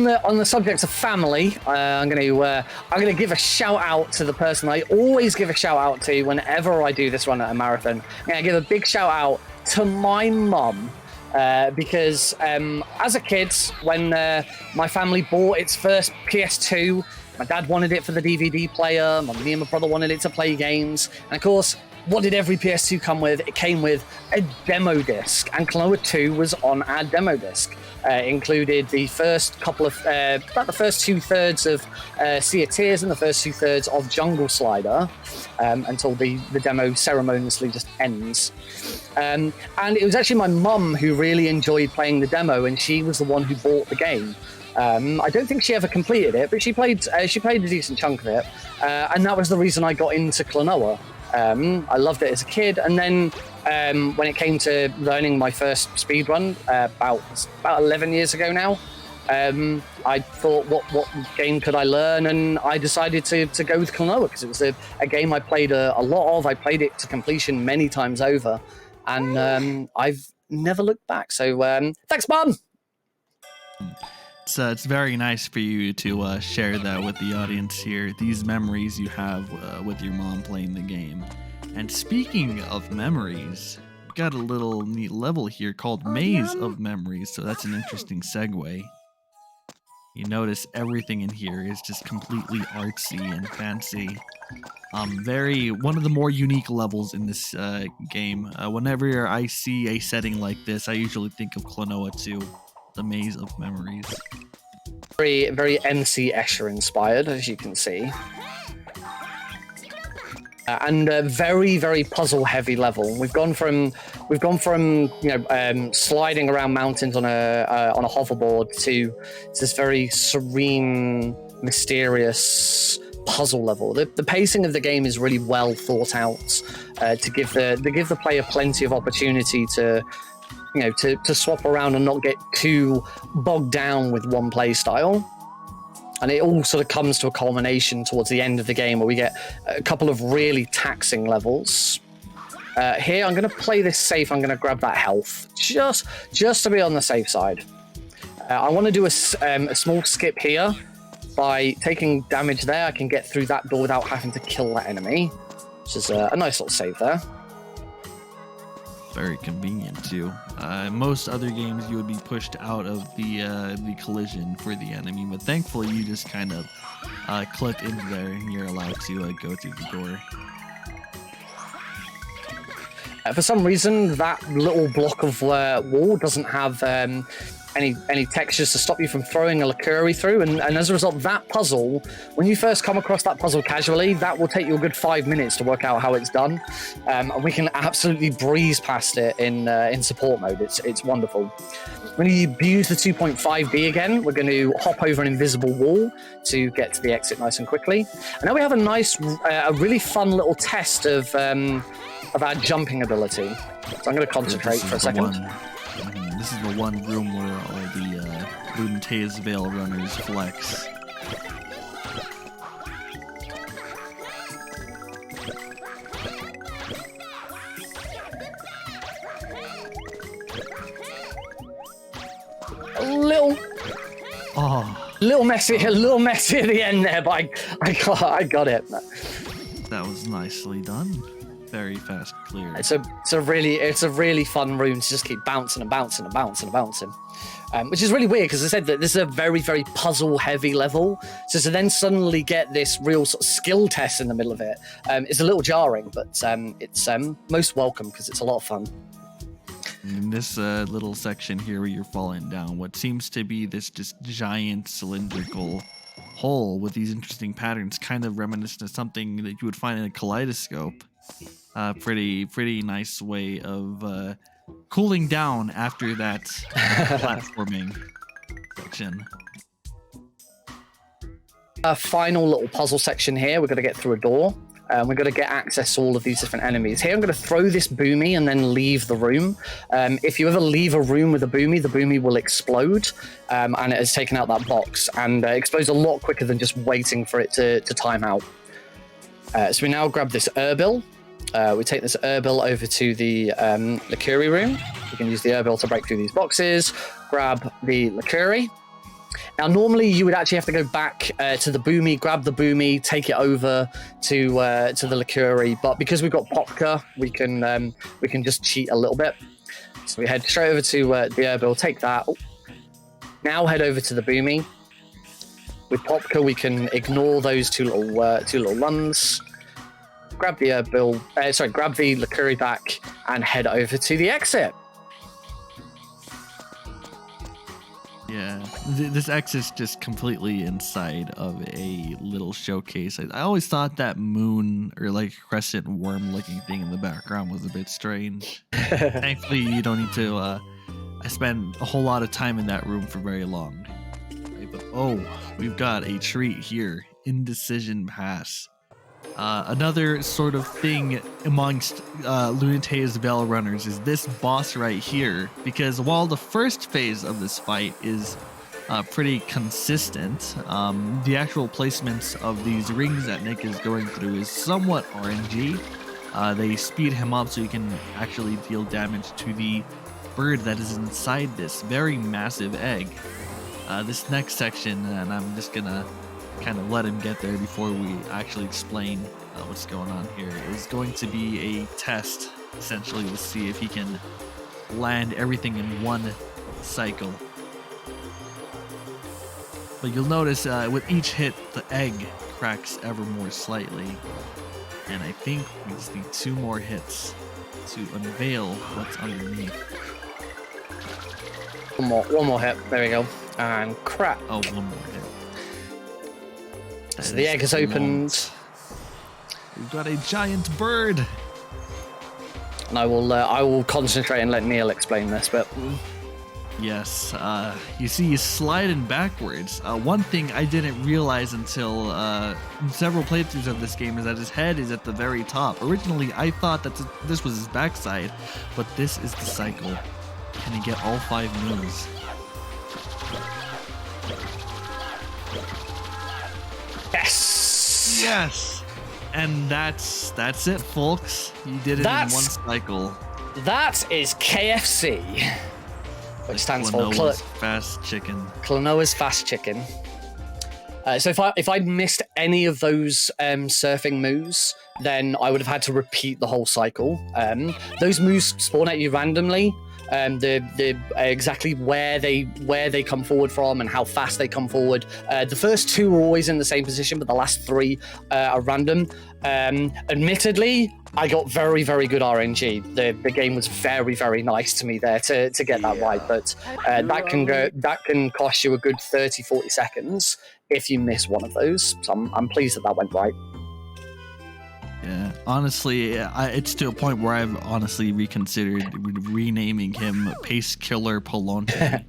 the subject of family, I'm gonna give a shout out to the person I always give a shout out to whenever I do this run at a marathon. I'm gonna give a big shout out to my mum. Because as a kid, when my family bought its first PS2, my dad wanted it for the DVD player, me and my brother wanted it to play games, and of course, what did every PS2 come with? It came with a demo disc, and Klonoa 2 was on our demo disc. It included the first couple of, about the first 2/3 of Sea of Tears and the first 2/3 of Jungle Slider, until the demo ceremoniously just ends. And it was actually my mum who really enjoyed playing the demo, and she was the one who bought the game. I don't think she ever completed it, but she played a decent chunk of it, and that was the reason I got into Klonoa. I loved it as a kid, and then when it came to learning my first speedrun, about 11 years ago now, I thought, what game could I learn? And I decided to go with Klonoa because it was a game I played a lot of. I played it to completion many times over, and I've never looked back. So thanks, Mum! It's very nice for you to share that with the audience here, these memories you have with your mom playing the game. And speaking of memories, we got a little neat level here called Maze of Memories, so that's an interesting segue. You notice everything in here is just completely artsy and fancy. One of the more unique levels in this game. Whenever I see a setting like this, I usually think of Klonoa 2. The Maze of Memories. Very, very MC Escher inspired, as you can see. And a very, very puzzle heavy level. We've gone from sliding around mountains on a hoverboard to this very serene, mysterious puzzle level. The pacing of the game is really well thought out to give the player plenty of opportunity to swap around and not get too bogged down with one play style. And it all sort of comes to a culmination towards the end of the game where we get a couple of really taxing levels. Here, I'm going to play this safe. I'm going to grab that health just to be on the safe side. I want to do a small skip here. By taking damage there, I can get through that door without having to kill that enemy, which is a nice little save there. Very convenient too. Most other games you would be pushed out of the collision for the enemy, but thankfully you just kind of click into there and you're allowed to go through the door. For some reason, that little block of wall doesn't have any textures to stop you from throwing a Lakuri through, and as a result, that puzzle, when you first come across that puzzle casually, that will take you a good 5 minutes to work out how it's done, and we can absolutely breeze past it in support mode. It's wonderful. When you use the 2.5D again, we're going to hop over an invisible wall to get to the exit nice and quickly. And now we have a really fun little test of our jumping ability. So I'm going to concentrate for a second. This is the one room where all the Lunatea's Veil runners flex. Little messy at the end there, but I got it. That was nicely done. Very fast clear. It's a really fun room to just keep bouncing and bouncing and bouncing and bouncing, which is really weird because I said that this is a very, very puzzle heavy level. So to then suddenly get this real sort of skill test in the middle of it is a little jarring, but it's most welcome because it's a lot of fun. In this little section here where you're falling down, what seems to be this just giant cylindrical hole with these interesting patterns, kind of reminiscent of something that you would find in a kaleidoscope. Pretty nice way of cooling down after that platforming section. A final little puzzle section here. We're going to get through a door. We've got to get access to all of these different enemies. Here I'm going to throw this boomy and then leave the room. If you ever leave a room with a boomy, the boomy will explode, and it has taken out that box, and explodes a lot quicker than just waiting for it to time out. So we now grab this Erbil. We take this Erbil over to the Liquori room. You can use the Erbil to break through these boxes. Grab the Liquori. Now, normally you would actually have to go back to the boomy, grab the boomy, take it over to the Liquori. But because we've got Popka, we can just cheat a little bit. So we head straight over to the Erbil, take that. Oh. Now head over to the boomy. With Popka, we can ignore those two little lunds. Grab the grab the Liquori back and head over to the exit. Yeah, this exit's just completely inside of a little showcase. I always thought that moon or like crescent worm-looking thing in the background was a bit strange. Thankfully, you don't need to. I spent a whole lot of time in that room for very long. Right, but we've got a treat here: Indecision Pass. Another sort of thing amongst Lunatea's Veil Runners is this boss right here, because while the first phase of this fight is pretty consistent, the actual placements of these rings that Nick is going through is somewhat RNG. They speed him up so he can actually deal damage to the bird that is inside this very massive egg. This next section, and I'm just gonna kind of let him get there before we actually explain what's going on here, is going to be a test, essentially, to see if he can land everything in one cycle. But you'll notice with each hit, the egg cracks ever more slightly. And I think we just need 2 more hits to unveil what's underneath. One more hit. There we go. And crack. Oh, one more hit. So the egg has opened. We've got a giant bird. And I will concentrate and let Neil explain this, but Yes, you see he's sliding backwards. One thing I didn't realize until several playthroughs of this game is that his head is at the very top. Originally, I thought that this was his backside, but this is the cycle. Can he get all 5 moves? yes, Yes! And that's it, folks. You did it in one cycle. That is KFC, which stands for Klonoa's Fast Chicken. Klonoa's Fast Chicken. So if I'd missed any of those surfing moves, then I would have had to repeat the whole cycle. Those moves spawn at you randomly. The exactly where they come forward from and how fast they come forward. The first 2 are always in the same position, but the last 3 are random. Admittedly, I got very, very good RNG. The game was very, very nice to me there to get that right, but that can cost you a good 30-40 seconds if you miss one of those. So I'm pleased that went right. Yeah, honestly, it's to a point where I've honestly reconsidered renaming him Pace Killer Polonte.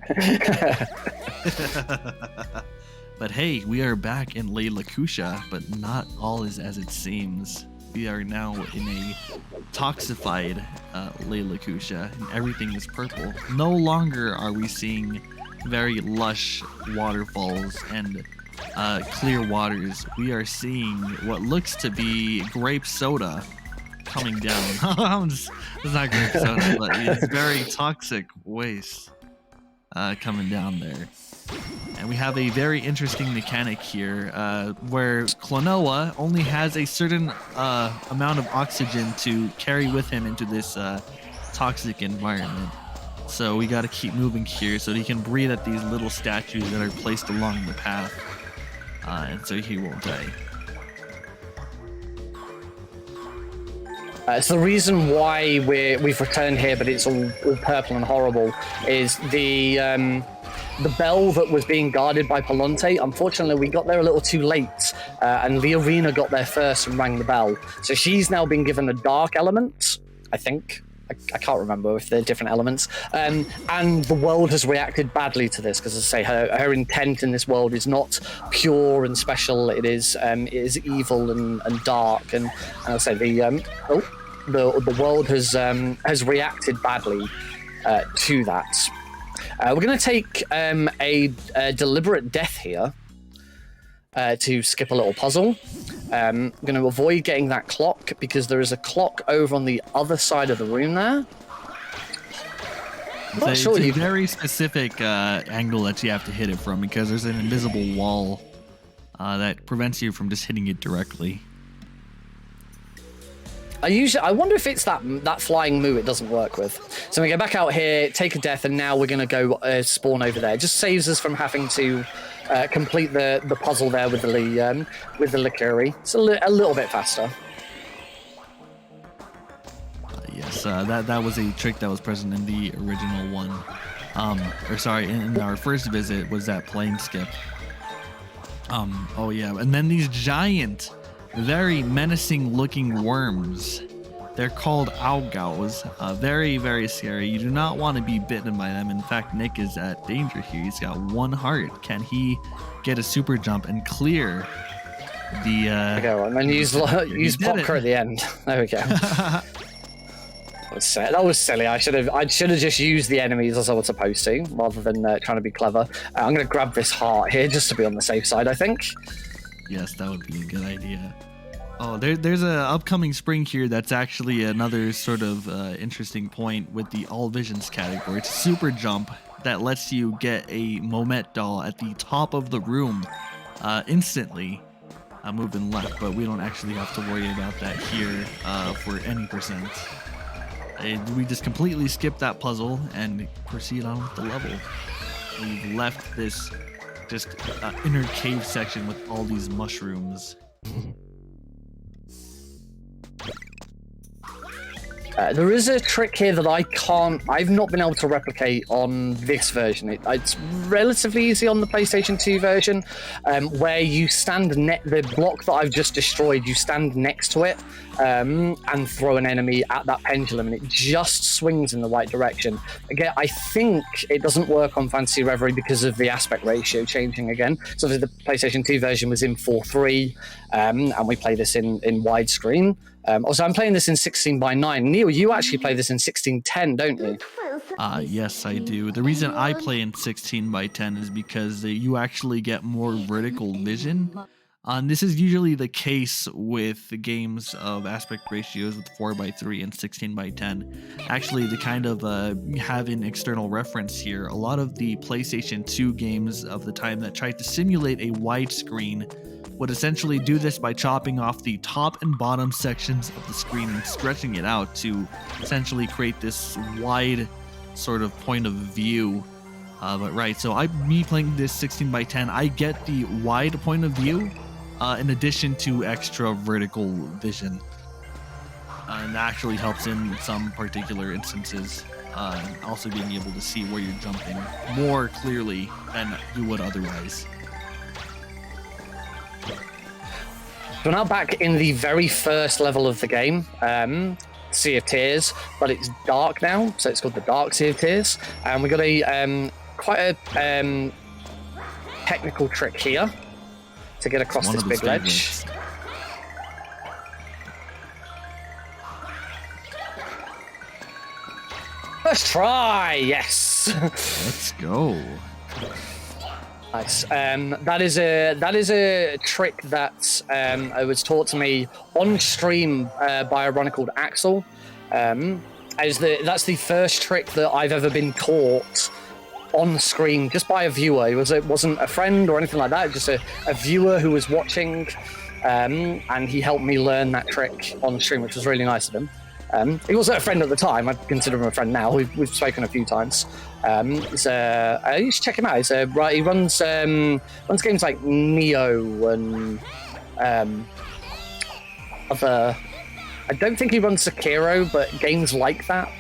But hey, we are back in Le Lacusha, but not all is as it seems. We are now in a toxified Le Lacusha, and everything is purple. No longer are we seeing very lush waterfalls and clear waters. We are seeing what looks to be grape soda coming down. It's not grape soda, but it's very toxic waste coming down there. And we have a very interesting mechanic here where Klonoa only has a certain amount of oxygen to carry with him into this toxic environment. So we got to keep moving here so that he can breathe at these little statues that are placed along the path. And so he won't die. So the reason why we've returned here, but it's all purple and horrible, is the bell that was being guarded by Polonte. Unfortunately, we got there a little too late, and Leorina got there first and rang the bell. So she's now been given a dark element, I think. I can't remember if they're different elements. And the world has reacted badly to this because, as I say, her intent in this world is not pure and special. It is evil and dark. And I say the world has reacted badly to that. We're going to take a deliberate death here to skip a little puzzle. I'm going to avoid getting that clock because there is a clock over on the other side of the room there. It's a very specific angle that you have to hit it from because there's an invisible wall that prevents you from just hitting it directly. I wonder if it's that flying moo it doesn't work with. So we go back out here, take a death, and now we're going to go spawn over there. It just saves us from having to complete the puzzle there with the Liquori. It's a little bit faster. Yes, that was a trick that was present in the original one. In our first visit was that plane skip. Oh yeah, and then these giant, very menacing looking worms. They're called Augaus. Very, very scary. You do not want to be bitten by them. In fact, Nick is at danger here. He's got 1 heart. Can he get a super jump and clear the... Okay, and then use Popker at the end. There we go. That was silly. I should have just used the enemies as I was supposed to, rather than trying to be clever. I'm going to grab this heart here just to be on the safe side, I think. Yes, that would be a good idea. Oh, there's a upcoming spring here that's actually another sort of interesting point with the all visions category. It's a super jump that lets you get a Momet doll at the top of the room instantly, moving left, but we don't actually have to worry about that here for any percent. We just completely skip that puzzle and proceed on with the level. We've left this just inner cave section with all these mushrooms. There is a trick here that I've not been able to replicate on this version. It's relatively easy on the PlayStation 2 version, where you stand the block that I've just destroyed, you stand next to it and throw an enemy at that pendulum, and it just swings in the right direction. Again, I think it doesn't work on Fantasy Reverie because of the aspect ratio changing again. So the PlayStation 2 version was in 4:3, and we play this in widescreen. Also, I'm playing this in 16:9. Neil, you actually play this in 16:10, don't you? Yes, I do. The reason I play in 16:10 is because you actually get more vertical vision. This is usually the case with the games of aspect ratios with 4:3 and 16:10. Actually, to kind of have an external reference here, a lot of the PlayStation 2 games of the time that tried to simulate a widescreen would essentially do this by chopping off the top and bottom sections of the screen and stretching it out to essentially create this wide sort of point of view. But right, so me playing this 16:10, I get the wide point of view in addition to extra vertical vision. And that actually helps in some particular instances. Also being able to see where you're jumping more clearly than you would otherwise. So now back in the very first level of the game, Sea of Tears, but it's dark now, so it's called the Dark Sea of Tears. And we got a quite a technical trick here to get across this big ledge. First try, yes. Let's go. Nice. That is a trick that was taught to me on stream by a runner called Axel. That's the first trick that I've ever been taught on screen just by a viewer. It wasn't a friend or anything like that. Just a viewer who was watching, and he helped me learn that trick on stream, which was really nice of him. He wasn't a friend at the time. I consider him a friend now. We've spoken a few times. You should check him out. He runs games like Neo and other. I don't think he runs Sekiro, but games like that.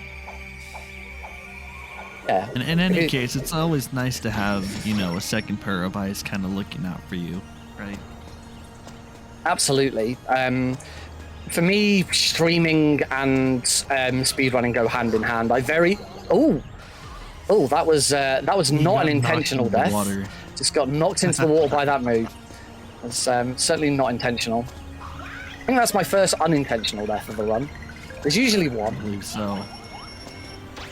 Yeah. In any case, it's always nice to have, a second pair of eyes kind of looking out for you, right? Absolutely. For me, streaming and speedrunning go hand in hand. That was not an intentional death. Just got knocked into the water by that move. It's certainly not intentional. I think that's my first unintentional death of the run. There's usually one. I believe so.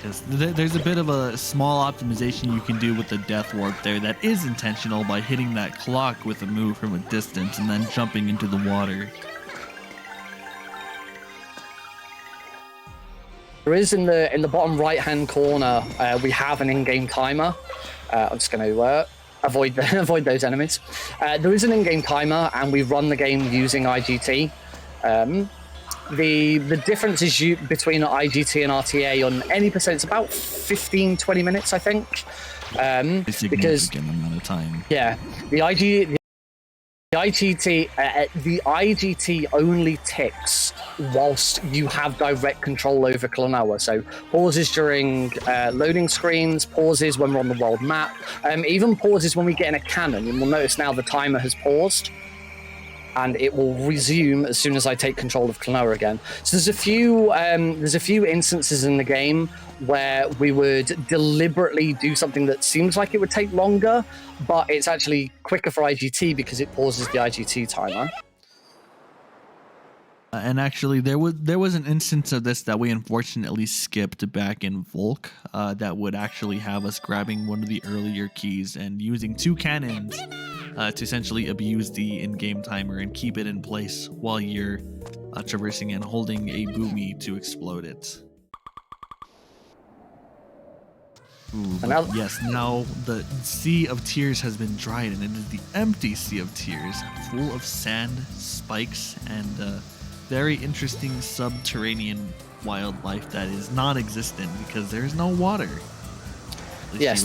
Yes, there's a bit of a small optimization you can do with the death warp there that is intentional by hitting that clock with a move from a distance and then jumping into the water. There is in the bottom right-hand corner, we have an in-game timer. I'm just going to avoid those enemies. There is an in-game timer, and we run the game using IGT. The difference is between IGT and RTA on any percent. It's about 15-20 minutes, I think. A significant amount of time. Yeah, the IGT only ticks whilst you have direct control over Klonoa. So pauses during loading screens, pauses when we're on the world map, even pauses when we get in a cannon. And we'll notice now the timer has paused, and it will resume as soon as I take control of Klonoa again. So there's a few instances in the game where we would deliberately do something that seems like it would take longer, but it's actually quicker for IGT because it pauses the IGT timer. And actually, there was an instance of this that we unfortunately skipped back in Volk that would actually have us grabbing one of the earlier keys and using 2 cannons to essentially abuse the in-game timer and keep it in place while you're traversing and holding a boomy to explode it. Ooh, yes, now the Sea of Tears has been dried, and it is the empty Sea of Tears, full of sand, spikes, and very interesting subterranean wildlife that is non-existent because there's no water. Yes,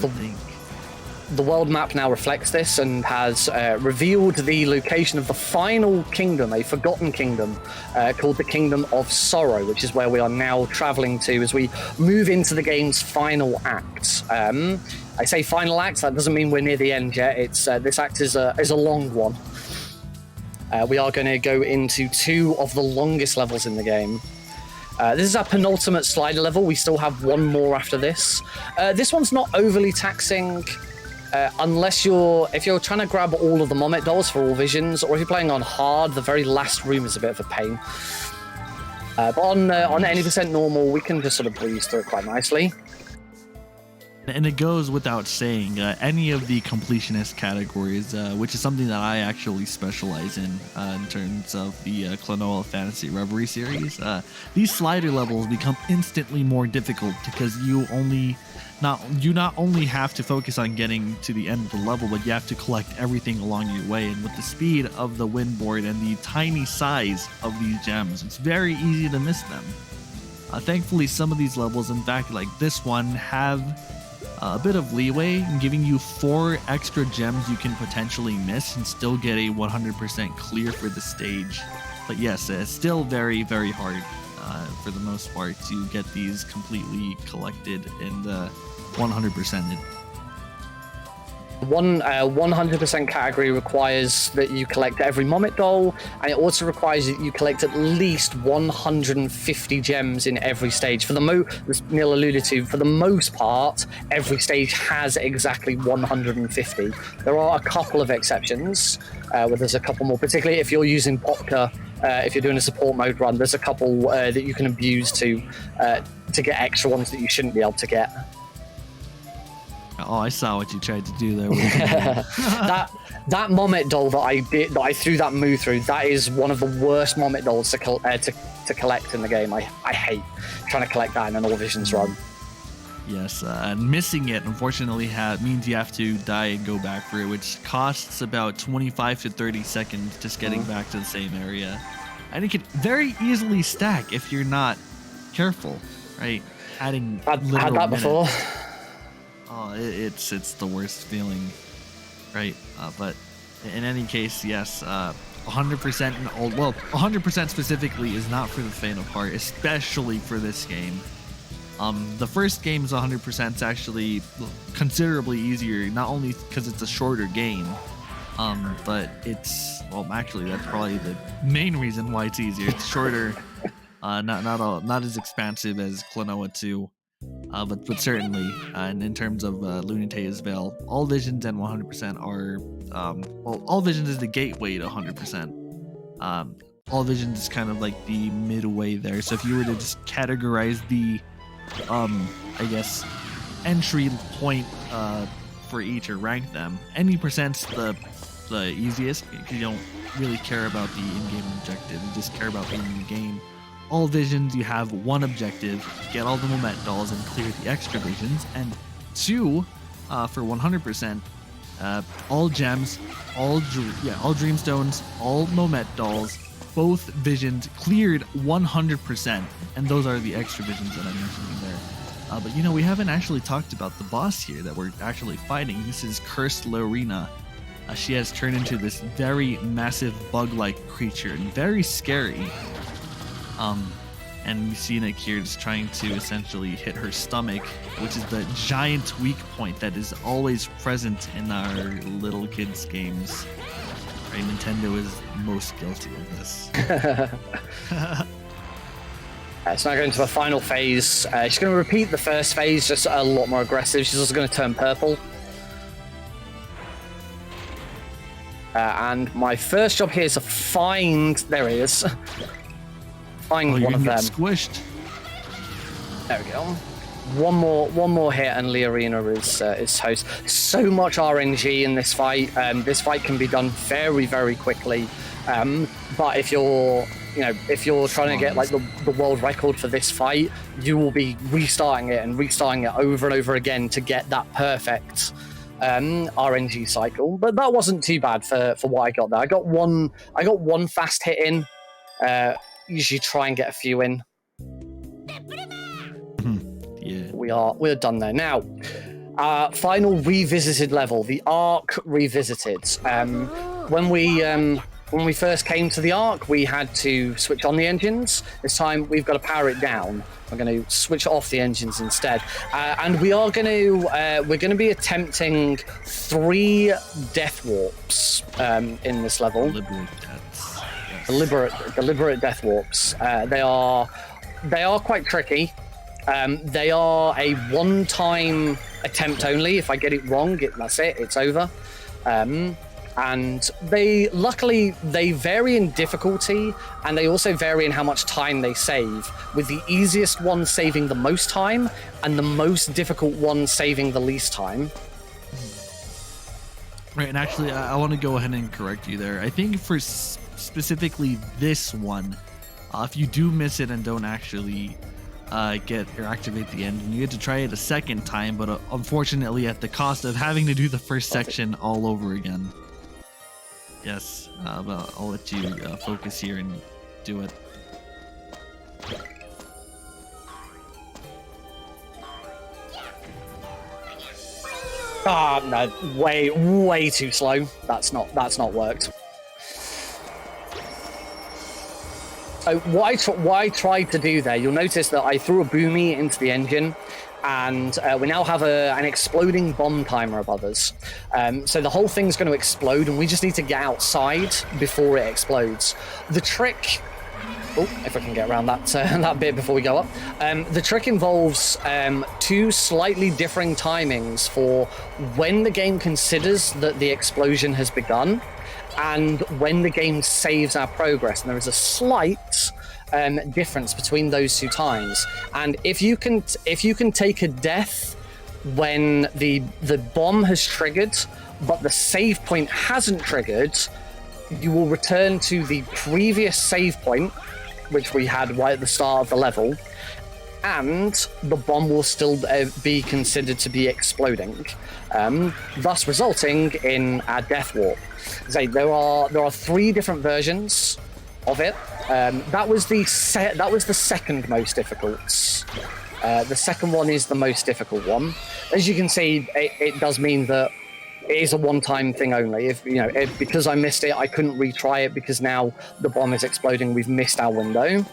the world map now reflects this and has revealed the location of the final kingdom, a forgotten kingdom called the Kingdom of Sorrow, which is where we are now traveling to as we move into the game's final act. I say final act, that doesn't mean we're near the end yet. It's this act is a long one. We are going to go into 2 of the longest levels in the game. This is our penultimate slider level. We still have 1 more after this. This one's not overly taxing. Unless if you're trying to grab all of the Mommet dolls for all visions, or if you're playing on hard, the very last room is a bit of a pain. But on any percent normal, we can just sort of breeze through it quite nicely. And it goes without saying, any of the completionist categories, which is something that I actually specialize in terms of the Klonoa Fantasy Reverie series, these slider levels become instantly more difficult because you not only have to focus on getting to the end of the level, but you have to collect everything along your way. And with the speed of the windboard and the tiny size of these gems, it's very easy to miss them. Thankfully, some of these levels, in fact, like this one, have a bit of leeway in giving you 4 extra gems you can potentially miss and still get a 100% clear for the stage. But yes, it's still very, very hard for the most part to get these completely collected and 100%ed. 100% category requires that you collect every Mommet doll, and it also requires that you collect at least 150 gems in every stage. As Neil alluded to, for the most part, every stage has exactly 150. There are a couple of exceptions, where there's a couple more, particularly if you're using Popka. If you're doing a support mode run, there's a couple that you can abuse to get extra ones that you shouldn't be able to get. Oh, I saw what you tried to do there. that Mommet doll that I threw that move through, that is one of the worst Mommet dolls to collect in the game. I hate trying to collect that in an All Visions run. Yes, and missing it unfortunately means you have to die and go back for it, which costs about 25 to 30 seconds just getting back to the same area. And it can very easily stack if you're not careful, right? Adding I've had that before. Oh, it's the worst feeling, right? But in any case, yes, 100% 100% specifically is not for the faint of heart, especially for this game. The first game's 100% is actually considerably easier, not only because it's a shorter game, But it's, well, actually, that's probably the main reason why it's easier. It's shorter, not as expansive as Klonoa 2, but certainly, and in terms of Lunatea's Veil, all visions and 100% are, well, all visions is the gateway to 100%. All visions is kind of like the midway there. So if you were to just categorize the, I guess, entry point for each or rank them, any percent's the easiest because you don't really care about the in-game objective. You just care about being in the game. All visions, you have one objective: get all the moment dolls and clear the extra visions. And 2, for 100%, all gems, all dreamstones, all moment dolls, both visions cleared 100%, and those are the extra visions that I'm mentioning there. But you know, we haven't actually talked about the boss here that we're actually fighting. This is Cursed Lorena. She has turned into this very massive bug-like creature and very scary. And you see Nick here just trying to essentially hit her stomach, which is the giant weak point that is always present in our little kids' games. Right? Nintendo is most guilty of this. So now going to the final phase. She's going to repeat the first phase, just a lot more aggressive. She's also going to turn purple. And my first job here is to find... There he is. Find one of them. Squished. There we go. One more hit, and Leorina is toast. So much RNG in this fight. This fight can be done very, very quickly. But if you're trying to get like the world record for this fight, you will be restarting it over and over again to get that perfect RNG cycle. But that wasn't too bad for what I got there. I got one fast hit in. Usually try and get a few in. Yeah. We're done there now. Final revisited level, the Ark Revisited. When we first came to the Ark, we had to switch on the engines. This time we've got to power it down. We're going to switch off the engines instead, and we're going to be attempting 3 death warps in this level. Deliberate death warps. They are quite tricky. They are a one-time attempt only. If I get it wrong, that's it. It's over. And they vary in difficulty, and they also vary in how much time they save, with the easiest one saving the most time and the most difficult one saving the least time. Right, and actually I want to go ahead and correct you there. I think for specifically this one, if you do miss it and don't actually get or activate the engine, you get to try it a second time, but unfortunately at the cost of having to do the first section all over again. Yes, but I'll let you focus here and do it. No, way too slow. That's not worked. So what I tried to do there, you'll notice that I threw a boomy into the engine, and we now have an exploding bomb timer above us. So the whole thing's going to explode, and we just need to get outside before it explodes. The trick... Oh, if I can get around that bit before we go up. The trick involves 2 slightly differing timings for when the game considers that the explosion has begun and when the game saves our progress. And there is a slight difference between those 2 times. And if you can take a death when the bomb has triggered, but the save point hasn't triggered, you will return to the previous save point, which we had right at the start of the level, and the bomb will still be considered to be exploding, thus resulting in a death warp. So there are 3 different versions of it. That was the second most difficult. The second one is the most difficult one. As you can see, it does mean that it is a one-time thing only. Because I missed it, I couldn't retry it because now the bomb is exploding. We've missed our window.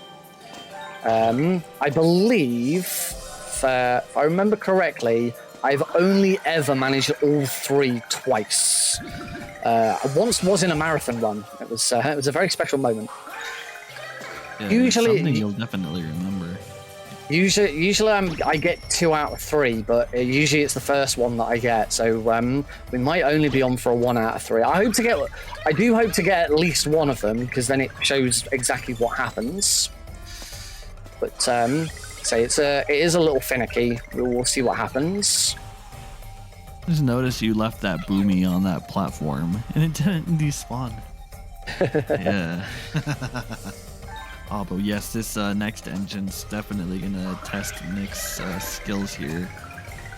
I believe, if I remember correctly, I've only ever managed all 3 twice. I once was in a marathon run. It was a very special moment. Yeah, Usually, something you'll definitely remember. Usually I get 2 out of 3, but usually it's the first one that I get. So we might only be on for a 1 out of 3. I do hope to get at least one of them, because then it shows exactly what happens. But it is a little finicky. We'll see what happens. Just notice you left that boomy on that platform, and it didn't despawn. Yeah. Oh, but yes, this next engine's definitely gonna test Nick's skills here,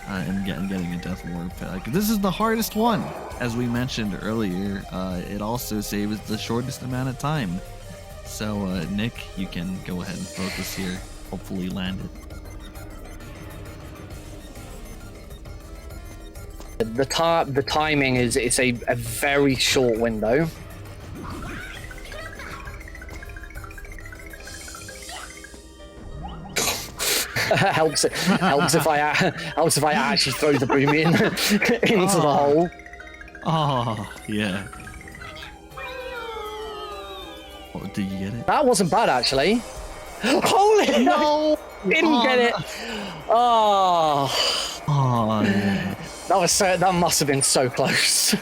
and getting a death warp. This is the hardest one, as we mentioned earlier. It also saves the shortest amount of time. So Nick, you can go ahead and focus here. Hopefully land it. The timing is a very short window. helps if I actually throw the boom into the hole. Oh yeah. Oh, did you get it? That wasn't bad, actually. Holy no! Didn't get it. Oh. Oh yeah. That must have been so close.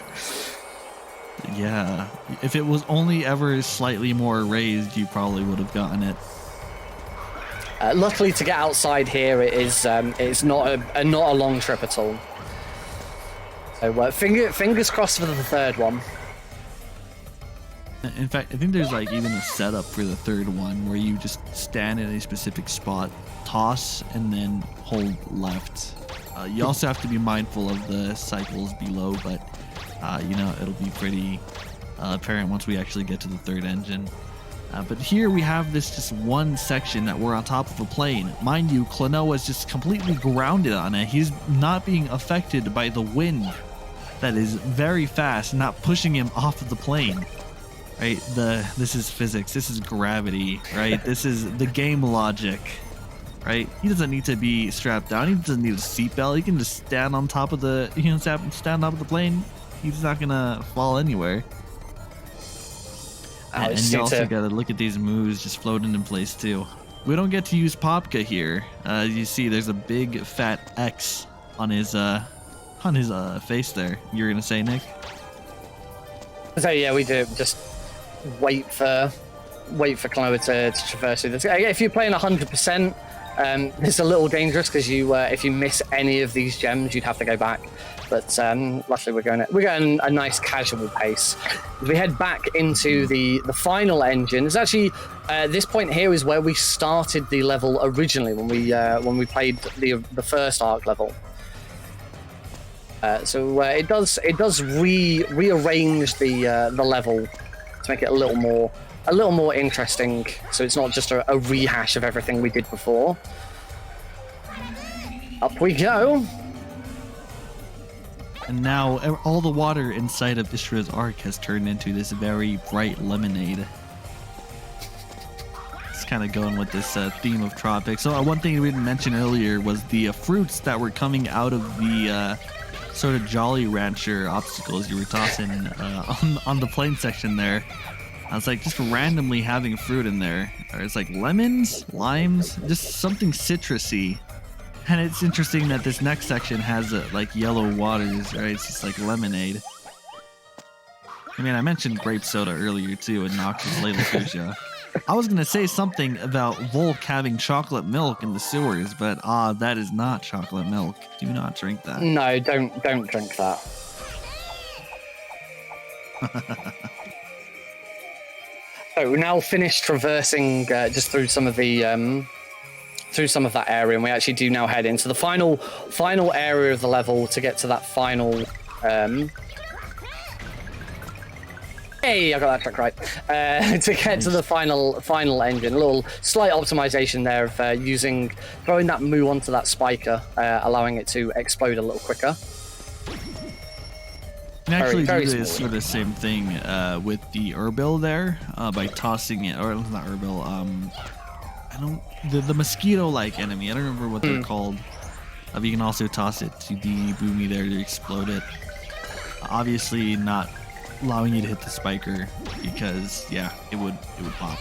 Yeah. If it was only ever slightly more raised, you probably would have gotten it. Luckily, to get outside here, it's not a long trip at all. So fingers crossed for the third one. In fact, I think there's like even a setup for the third one where you just stand in a specific spot, toss, and then hold left. You also have to be mindful of the cycles below, but it'll be pretty apparent once we actually get to the third engine. But here we have this just one section that we're on top of a plane. Mind you, Klonoa is just completely grounded on it. He's not being affected by the wind that is very fast, not pushing him off of the plane. Right? This is physics. This is gravity. Right? This is the game logic. Right? He doesn't need to be strapped down. He doesn't need a seatbelt. He can just stand on top of the. He can stand on top of the plane. He's not gonna fall anywhere. And you also gotta look at these moves just floating in place too. We don't get to use Popka here. You see, there's a big fat X on his face there. You're gonna say, Nick? So yeah, we do just wait for Klonoa to traverse through this. If you're playing 100%, it's a little dangerous because if you miss any of these gems, you'd have to go back. But luckily we're going a nice casual pace. As we head back into the final engine, it's actually this point here is where we started the level originally when we played the first Ark level. So it does rearrange the level to make it a little more interesting. So it's not just a rehash of everything we did before. Up we go. And now all the water inside of Ishra's Ark has turned into this very bright lemonade. It's kind of going with this theme of tropics. So one thing we didn't mention earlier was the fruits that were coming out of the sort of Jolly Rancher obstacles you were tossing on the plane section there. I was like just randomly having fruit in there. Or it's like lemons, limes, just something citrusy. And it's interesting that this next section has like yellow waters, right? It's just like lemonade. I mean, I mentioned grape soda earlier too in Noxus Layla. I was gonna say something about Volk having chocolate milk in the sewers, but that is not chocolate milk. Do not drink that. No, don't drink that. So we now finished traversing just through some of the through some of that area, and we actually do now head into the final area of the level to get to that final hey, I got that trick right. To get to the final engine. A little slight optimization there of throwing that moo onto that spiker, allowing it to explode a little quicker. You can actually do this sort of same thing with the Urbil there by tossing it, or not Urbil, the mosquito-like enemy. I don't remember what they're called. You can also toss it to the boomy there to explode it. Obviously not allowing you to hit the spiker because yeah, it would pop.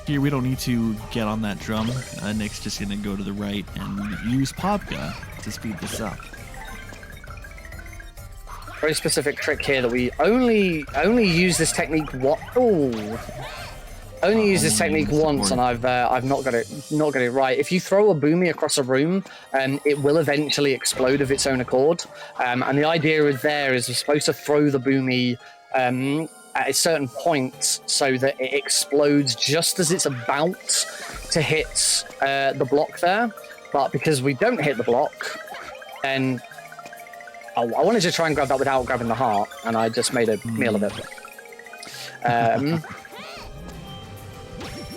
Here we don't need to get on that drum. Nick's just gonna go to the right and use Popka to speed this up. Very specific trick here that we only use this technique only use this technique once, and I've not got it right. If you throw a boomy across a room, it will eventually explode of its own accord. And the idea there is you're supposed to throw the boomy at a certain point so that it explodes just as it's about to hit the block there. But because we don't hit the block, then I wanted to try and grab that without grabbing the heart, and I just made a meal of it.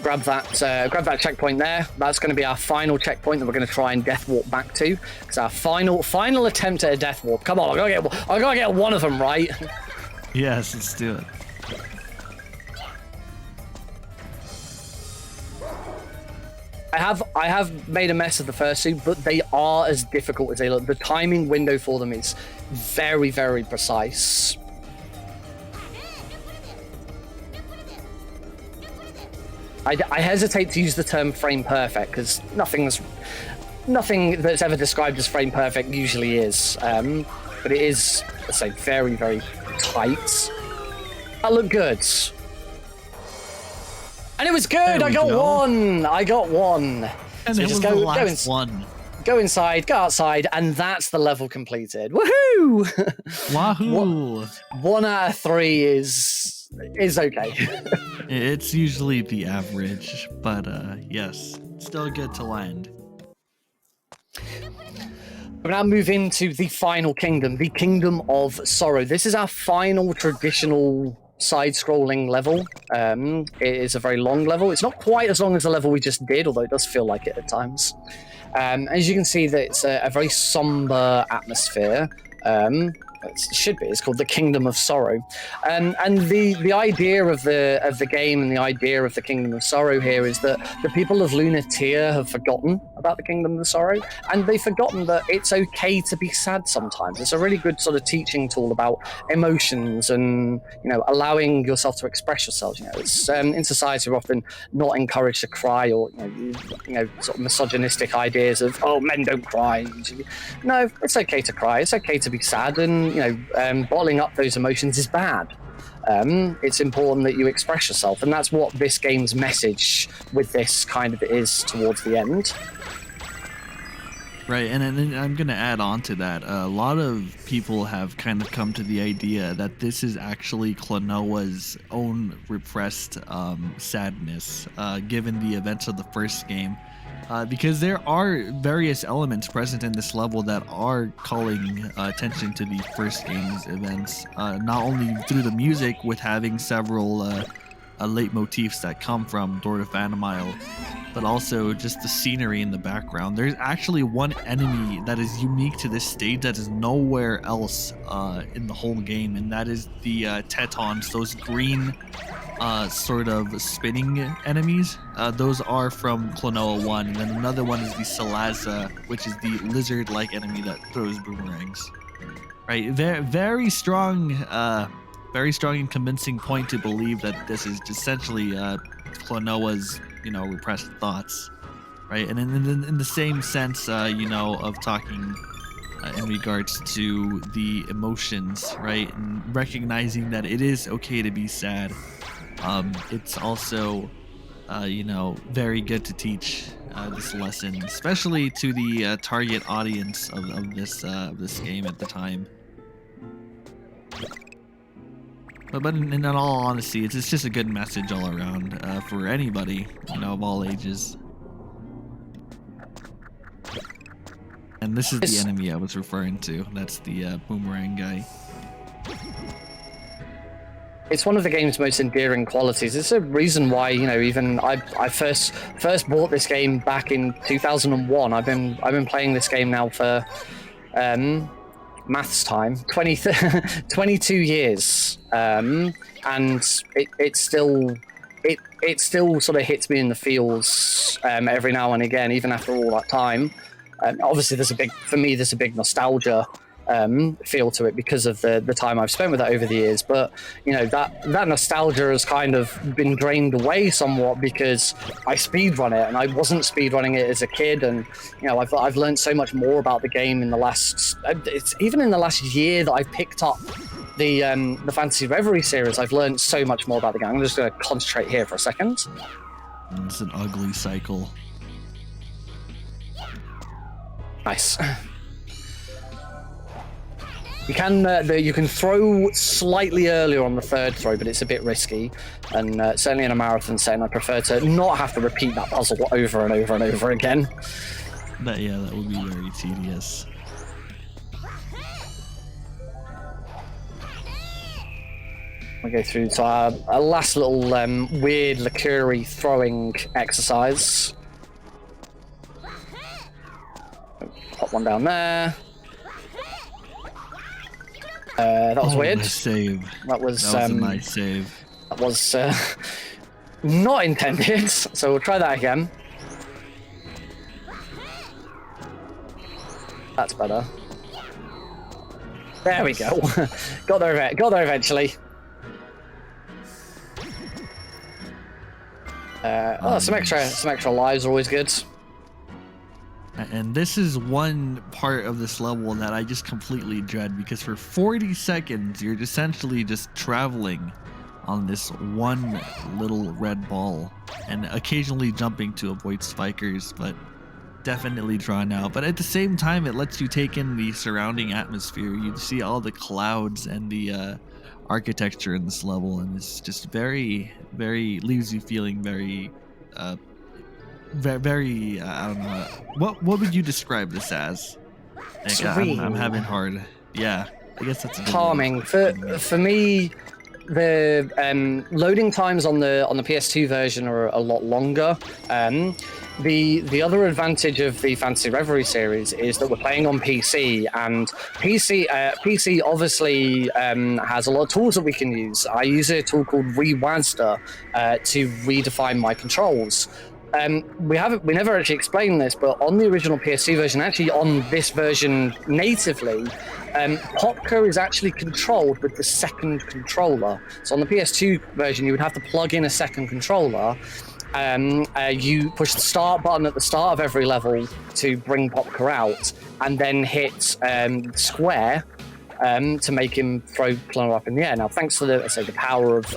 Grab that checkpoint there. That's going to be our final checkpoint that we're going to try and death warp back to. It's our final attempt at a death warp. Come on, I gotta get one of them right. Yes, let's do it. I have made a mess of the first two, but they are as difficult as they look. The timing window for them is very, very precise. I hesitate to use the term frame perfect because nothing that's ever described as frame perfect usually is. But it is, let's say, very, very tight. That looked good. And it was good. I got one. And so it was the last one. Go inside, go outside, and that's the level completed. Woohoo! Wahoo! 1 out of 3 is okay. It's usually the average, but yes, still good to land. We'll now move into the final kingdom, the Kingdom of Sorrow. This is our final traditional side-scrolling level. It is a very long level. It's not quite as long as the level we just did, although it does feel like it at times. As you can see, that it's a very somber atmosphere. It should be. It's called the Kingdom of Sorrow, and the idea of the game and the idea of the Kingdom of Sorrow here is that the people of Lunatia have forgotten about the Kingdom of Sorrow, and they've forgotten that it's okay to be sad sometimes. It's a really good sort of teaching tool about emotions and allowing yourself to express yourselves. It's in society we're often not encouraged to cry, or sort of misogynistic ideas of men don't cry. No, it's okay to cry. It's okay to be sad, and bottling up those emotions is bad. It's important that you express yourself, and that's what this game's message with this kind of is towards the end. Right, and then I'm going to add on to that. A lot of people have kind of come to the idea that this is actually Klonoa's own repressed sadness, given the events of the first game. Because there are various elements present in this level that are calling attention to the first game's events, not only through the music with having several leitmotifs that come from Door to Phantomile, but also just the scenery in the background. There's actually one enemy that is unique to this stage that is nowhere else in the whole game, and that is the Tetons, those green sort of spinning enemies. Those are from Klonoa 1, and then another one is the Salaza, which is the lizard-like enemy that throws boomerangs. Right, very strong and convincing point to believe that this is essentially Klonoa's, repressed thoughts, right? And in the same sense, of talking in regards to the emotions, right, and recognizing that it is okay to be sad. It's also, very good to teach this lesson, especially to the target audience of this game at the time. But in all honesty, it's just a good message all around for anybody, of all ages. And this is the enemy I was referring to. That's the boomerang guy. It's one of the game's most endearing qualities. It's a reason why, even I first bought this game back in 2001. I've been playing this game now for maths time, 22 years, and it's still it still sort of hits me in the feels every now and again, even after all that time. Obviously, there's a big nostalgia feel to it because of the time I've spent with it over the years. But you know, that nostalgia has kind of been drained away somewhat because I speedrun it, and I wasn't speedrunning it as a kid. And you know, I've learned so much more about the game in the last year that I've picked up the Fantasy Reverie series. I've learned so much more about the game. I'm just going to concentrate here for a second. It's an ugly cycle. Nice. You can throw slightly earlier on the third throw, but it's a bit risky. And certainly in a marathon setting, I prefer to not have to repeat that puzzle over and over and over again. That would be very tedious. We go through to our last little weird liqueur-y throwing exercise. Pop one down there. That was weird. Nice save. That was a nice save. That was not intended. So we'll try that again. That's better. There we go. Got there eventually. Some extra lives are always good. And this is one part of this level that I just completely dread, because for 40 seconds you're essentially just traveling on this one little red ball and occasionally jumping to avoid spikers, but definitely drawn out. But at the same time, it lets you take in the surrounding atmosphere. You see all the clouds and the architecture in this level, and it's just very, very, leaves you feeling very very I don't know, what would you describe this as? Like, I'm having hard, I guess that's a good calming for me. The loading times on the PS2 version are a lot longer. The other advantage of the Fantasy Reverie series is that we're playing on PC, and PC obviously has a lot of tools that we can use. I use a tool called Rewazda to redefine my controls. We never actually explained this, but on the original PS2 version, actually on this version natively, Popka is actually controlled with the second controller. So on the PS2 version, you would have to plug in a second controller. You push the start button at the start of every level to bring Popka out, and then hit square to make him throw Klonoa up in the air. Now, thanks to the power of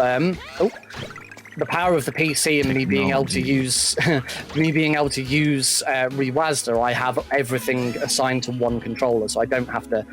the power of the PC and me being able to use Rewazda, I have everything assigned to one controller, so I don't have to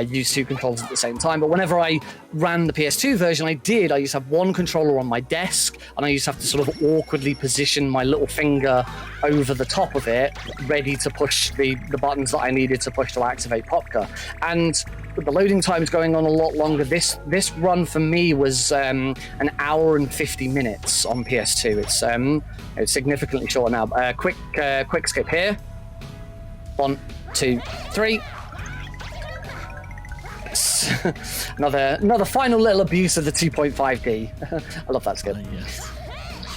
use two controllers at the same time. But whenever I ran the PS2 version, I used to have one controller on my desk, and I used to have to sort of awkwardly position my little finger over the top of it, ready to push the buttons that I needed to push to activate Popka. And with the loading times going on a lot longer, this run for me was an hour and 50 minutes on PS2. It's significantly shorter now. Quick skip here. 1, 2, 3. Another final little abuse of the 2.5D. I love that skip. Yes.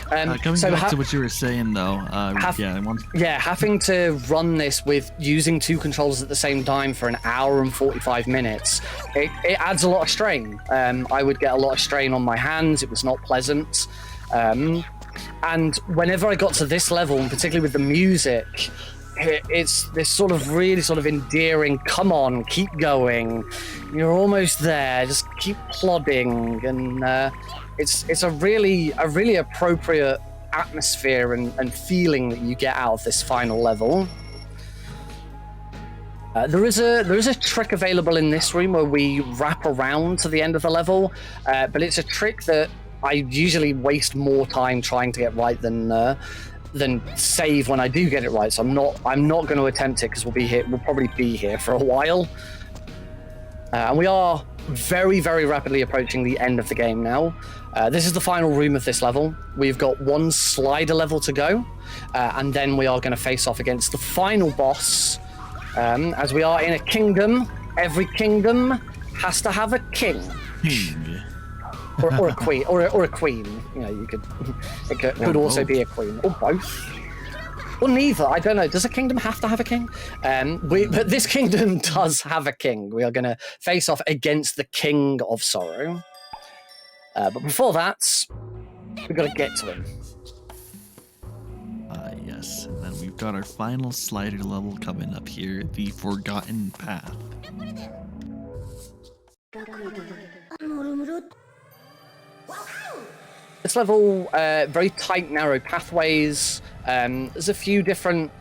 Coming back to what you were saying, though, having to run this with using two controllers at the same time for an hour and 45 minutes, it adds a lot of strain. I would get a lot of strain on my hands. It was not pleasant. And whenever I got to this level, and particularly with the music, it's this sort of really sort of endearing, come on, keep going, you're almost there, just keep plodding. And it's a really appropriate atmosphere and feeling that you get out of this final level. There is a trick available in this room where we wrap around to the end of the level, but it's a trick that I usually waste more time trying to get right than save when I do get it right. So I'm not going to attempt it, because we'll probably be here for a while. And we are very, very rapidly approaching the end of the game now. This is the final room of this level. We've got one slider level to go, and then we are going to face off against the final boss. As we are in a kingdom, every kingdom has to have a king. or a queen, or a queen. You know, you could it could also be a queen, or both. Or neither, I don't know. Does a kingdom have to have a king? But this kingdom does have a king. We are going to face off against the King of Sorrow. But before that, we've got to get to him. Yes, and then we've got our final slider level coming up here, the Forgotten Path. This level, very tight, narrow pathways. There's a few different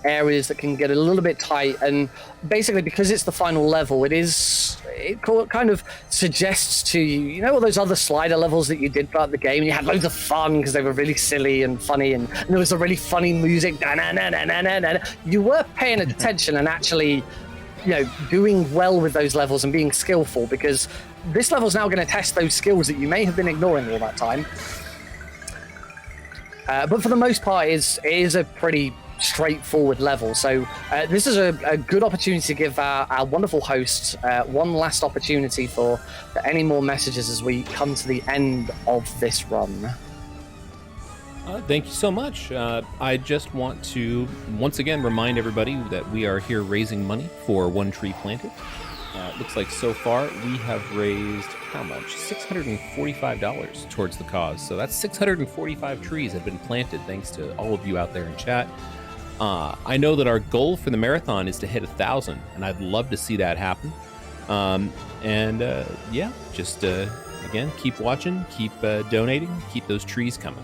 areas that can get a little bit tight, and basically because it's the final level, it kind of suggests to you, you know, all those other slider levels that you did throughout the game, and you had loads of fun because they were really silly and funny, and there was a really funny music. You were paying attention and actually, you know, doing well with those levels and being skillful, because this level's now going to test those skills that you may have been ignoring all that time. But for the most part, it is a pretty straightforward level. So this is a good opportunity to give our wonderful host one last opportunity for any more messages as we come to the end of this run. Thank you so much. I just want to once again remind everybody that we are here raising money for One Tree Planted. It looks like so far we have raised how much? $645 towards the cause. So that's 645 trees have been planted thanks to all of you out there in chat. I know that our goal for the marathon is to hit 1,000, and I'd love to see that happen. Yeah, just again, keep watching, keep donating, keep those trees coming.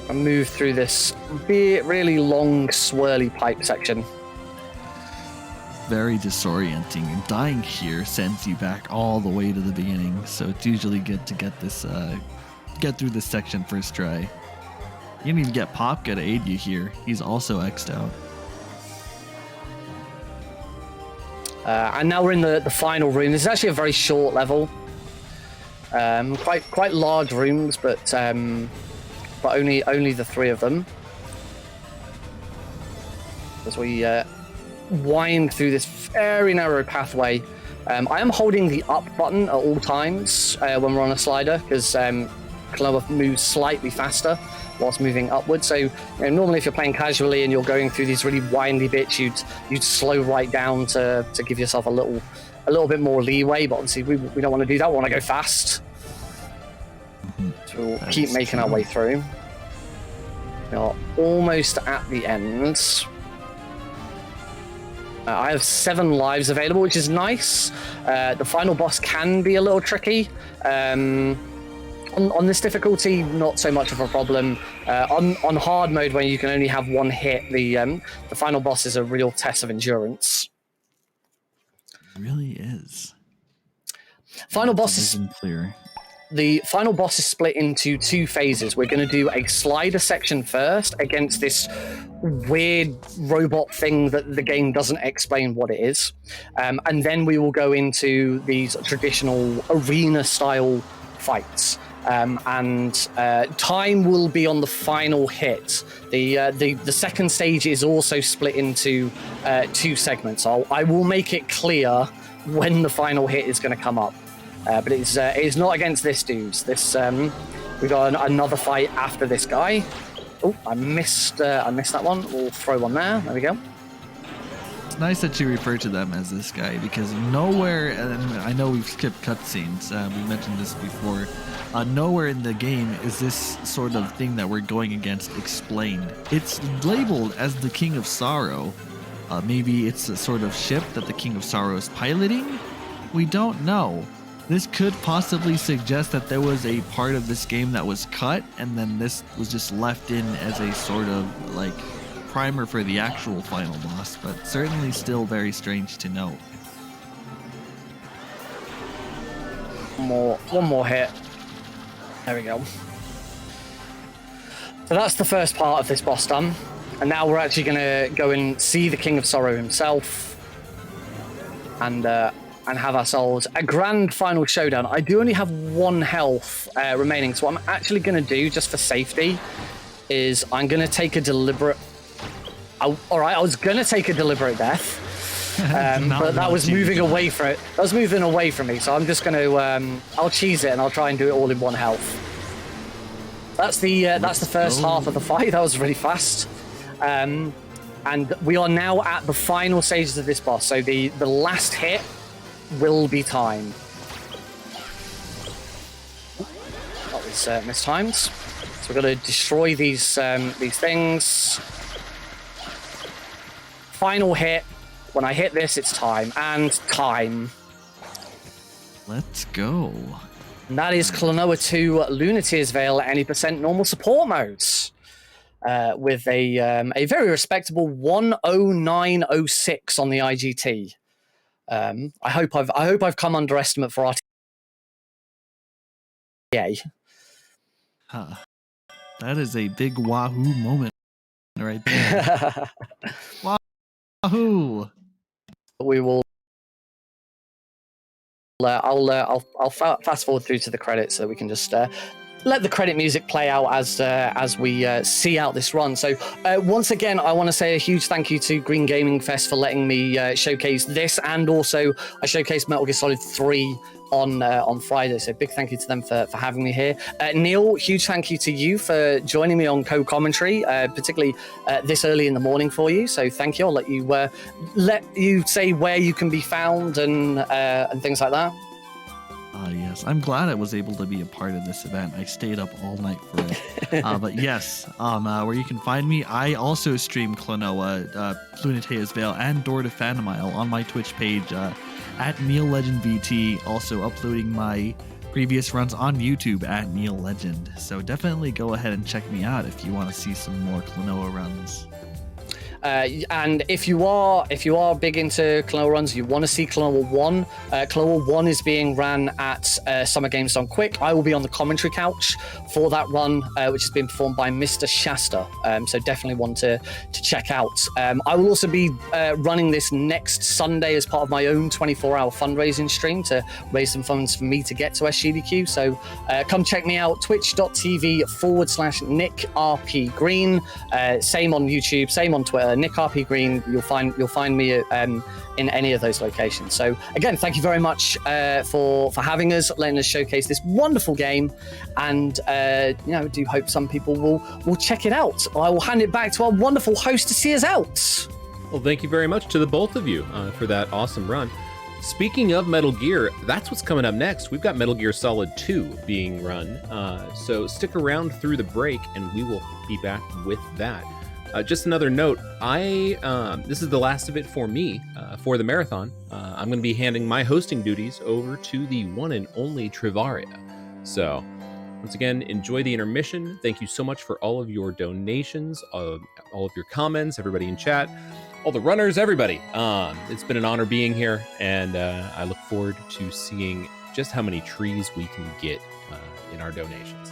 I move through this really long, swirly pipe section. Very disorienting, and dying here sends you back all the way to the beginning, so it's usually good to get through this section first try. You can even get Popka to aid you here. He's also X'd out. And now we're in the final room. This is actually a very short level. Quite large rooms, but only the three of them. As we wind through this very narrow pathway. I am holding the up button at all times when we're on a slider, because Klonoa moves slightly faster whilst moving upwards. So you know, normally if you're playing casually and you're going through these really windy bits, you'd slow right down to give yourself a little bit more leeway. But obviously we don't want to do that. We want to go fast. So we'll keep making our way through. We are almost at the end. I have 7 lives available, which is nice. The final boss can be a little tricky. On this difficulty, not so much of a problem. On hard mode, where you can only have one hit, the final boss is a real test of endurance. It really is. Final boss is clear. The final boss is split into 2 phases. We're going to do a slider section first against this weird robot thing that the game doesn't explain what it is. And then we will go into these traditional arena-style fights. Time will be on the final hit. The second stage is also split into 2 segments. I will make it clear when the final hit is going to come up. But it's not against this dude. We got another fight after this guy. Oh, I missed that one. We'll throw one there. There we go. It's nice that you refer to them as this guy, because nowhere, and I know we've skipped cutscenes, we mentioned this before, nowhere in the game is this sort of thing that we're going against explained. It's labeled as the King of Sorrow. Maybe it's a sort of ship that the King of Sorrow is piloting? We don't know. This could possibly suggest that there was a part of this game that was cut, and then this was just left in as a sort of like primer for the actual final boss, but certainly still very strange to note. One more hit. There we go. So that's the first part of this boss done. And now we're actually going to go and see the King of Sorrow himself and have ourselves a grand final showdown. I do only have 1 health remaining, so what I'm actually going to do, just for safety, is I'm going to take a deliberate... I was going to take a deliberate death, but that was moving away from it. That was moving away from me, so I'm just going to I'll cheese it and I'll try and do it all in one health. That's the first half of the fight. That was really fast. And we are now at the final stages of this boss. So the last hit will be time. That was mistimed. So we're going to destroy these things. Final hit. When I hit this, it's time. And time. Let's go. And that is Klonoa 2 Lunateer's Veil at any % normal support modes. With a very respectable 10906 on the IGT. I hope I've come under estimate for RTA. Huh. That is a big wahoo moment right there. Wahoo! We will. I'll fast forward through to the credits so we can just let the credit music play out as we see out this run. So once again, I want to say a huge thank you to Green Gaming Fest for letting me showcase this, and also I showcased Metal Gear Solid 3 on Friday. So big thank you to them for having me here. Neil, huge thank you to you for joining me on co-commentary, particularly this early in the morning for you. So thank you. I'll let you say where you can be found and things like that. Yes, I'm glad I was able to be a part of this event. I stayed up all night for it. But yes, where you can find me, I also stream Klonoa, Lunateer's Veil, and Door to Phantomile on my Twitch page at NeilLegendVT, also uploading my previous runs on YouTube at NeilLegend. So definitely go ahead and check me out if you want to see some more Klonoa runs. And if you are big into Klonoa runs, you want to see Klonoa 1. Klonoa 1 is being ran at Summer Games Done Quick. I will be on the commentary couch for that run, which has been performed by Mr. Shasta. So definitely want to check out. I will also be running this next Sunday as part of my own 24-hour fundraising stream to raise some funds for me to get to SGDQ. So come check me out, twitch.tv/NickRPGreen. Same on YouTube, same on Twitter. NickRPGreen, you'll find me in any of those locations. So again, thank you very much for having us, letting us showcase this wonderful game, and do hope some people will check it out. I will hand it back to our wonderful host to see us out. Well, thank you very much to the both of you for that awesome run. Speaking of Metal Gear, that's what's coming up next. We've got Metal Gear Solid 2 being run, so stick around through the break and we will be back with that. Just another note, this is the last of it for me for the marathon. I'm going to be handing my hosting duties over to the one and only Trivaria. So, once again, enjoy the intermission. Thank you so much for all of your donations, all of your comments, everybody in chat, all the runners, everybody. It's been an honor being here, and I look forward to seeing just how many trees we can get in our donations.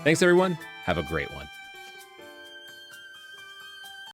Thanks, everyone. Have a great one.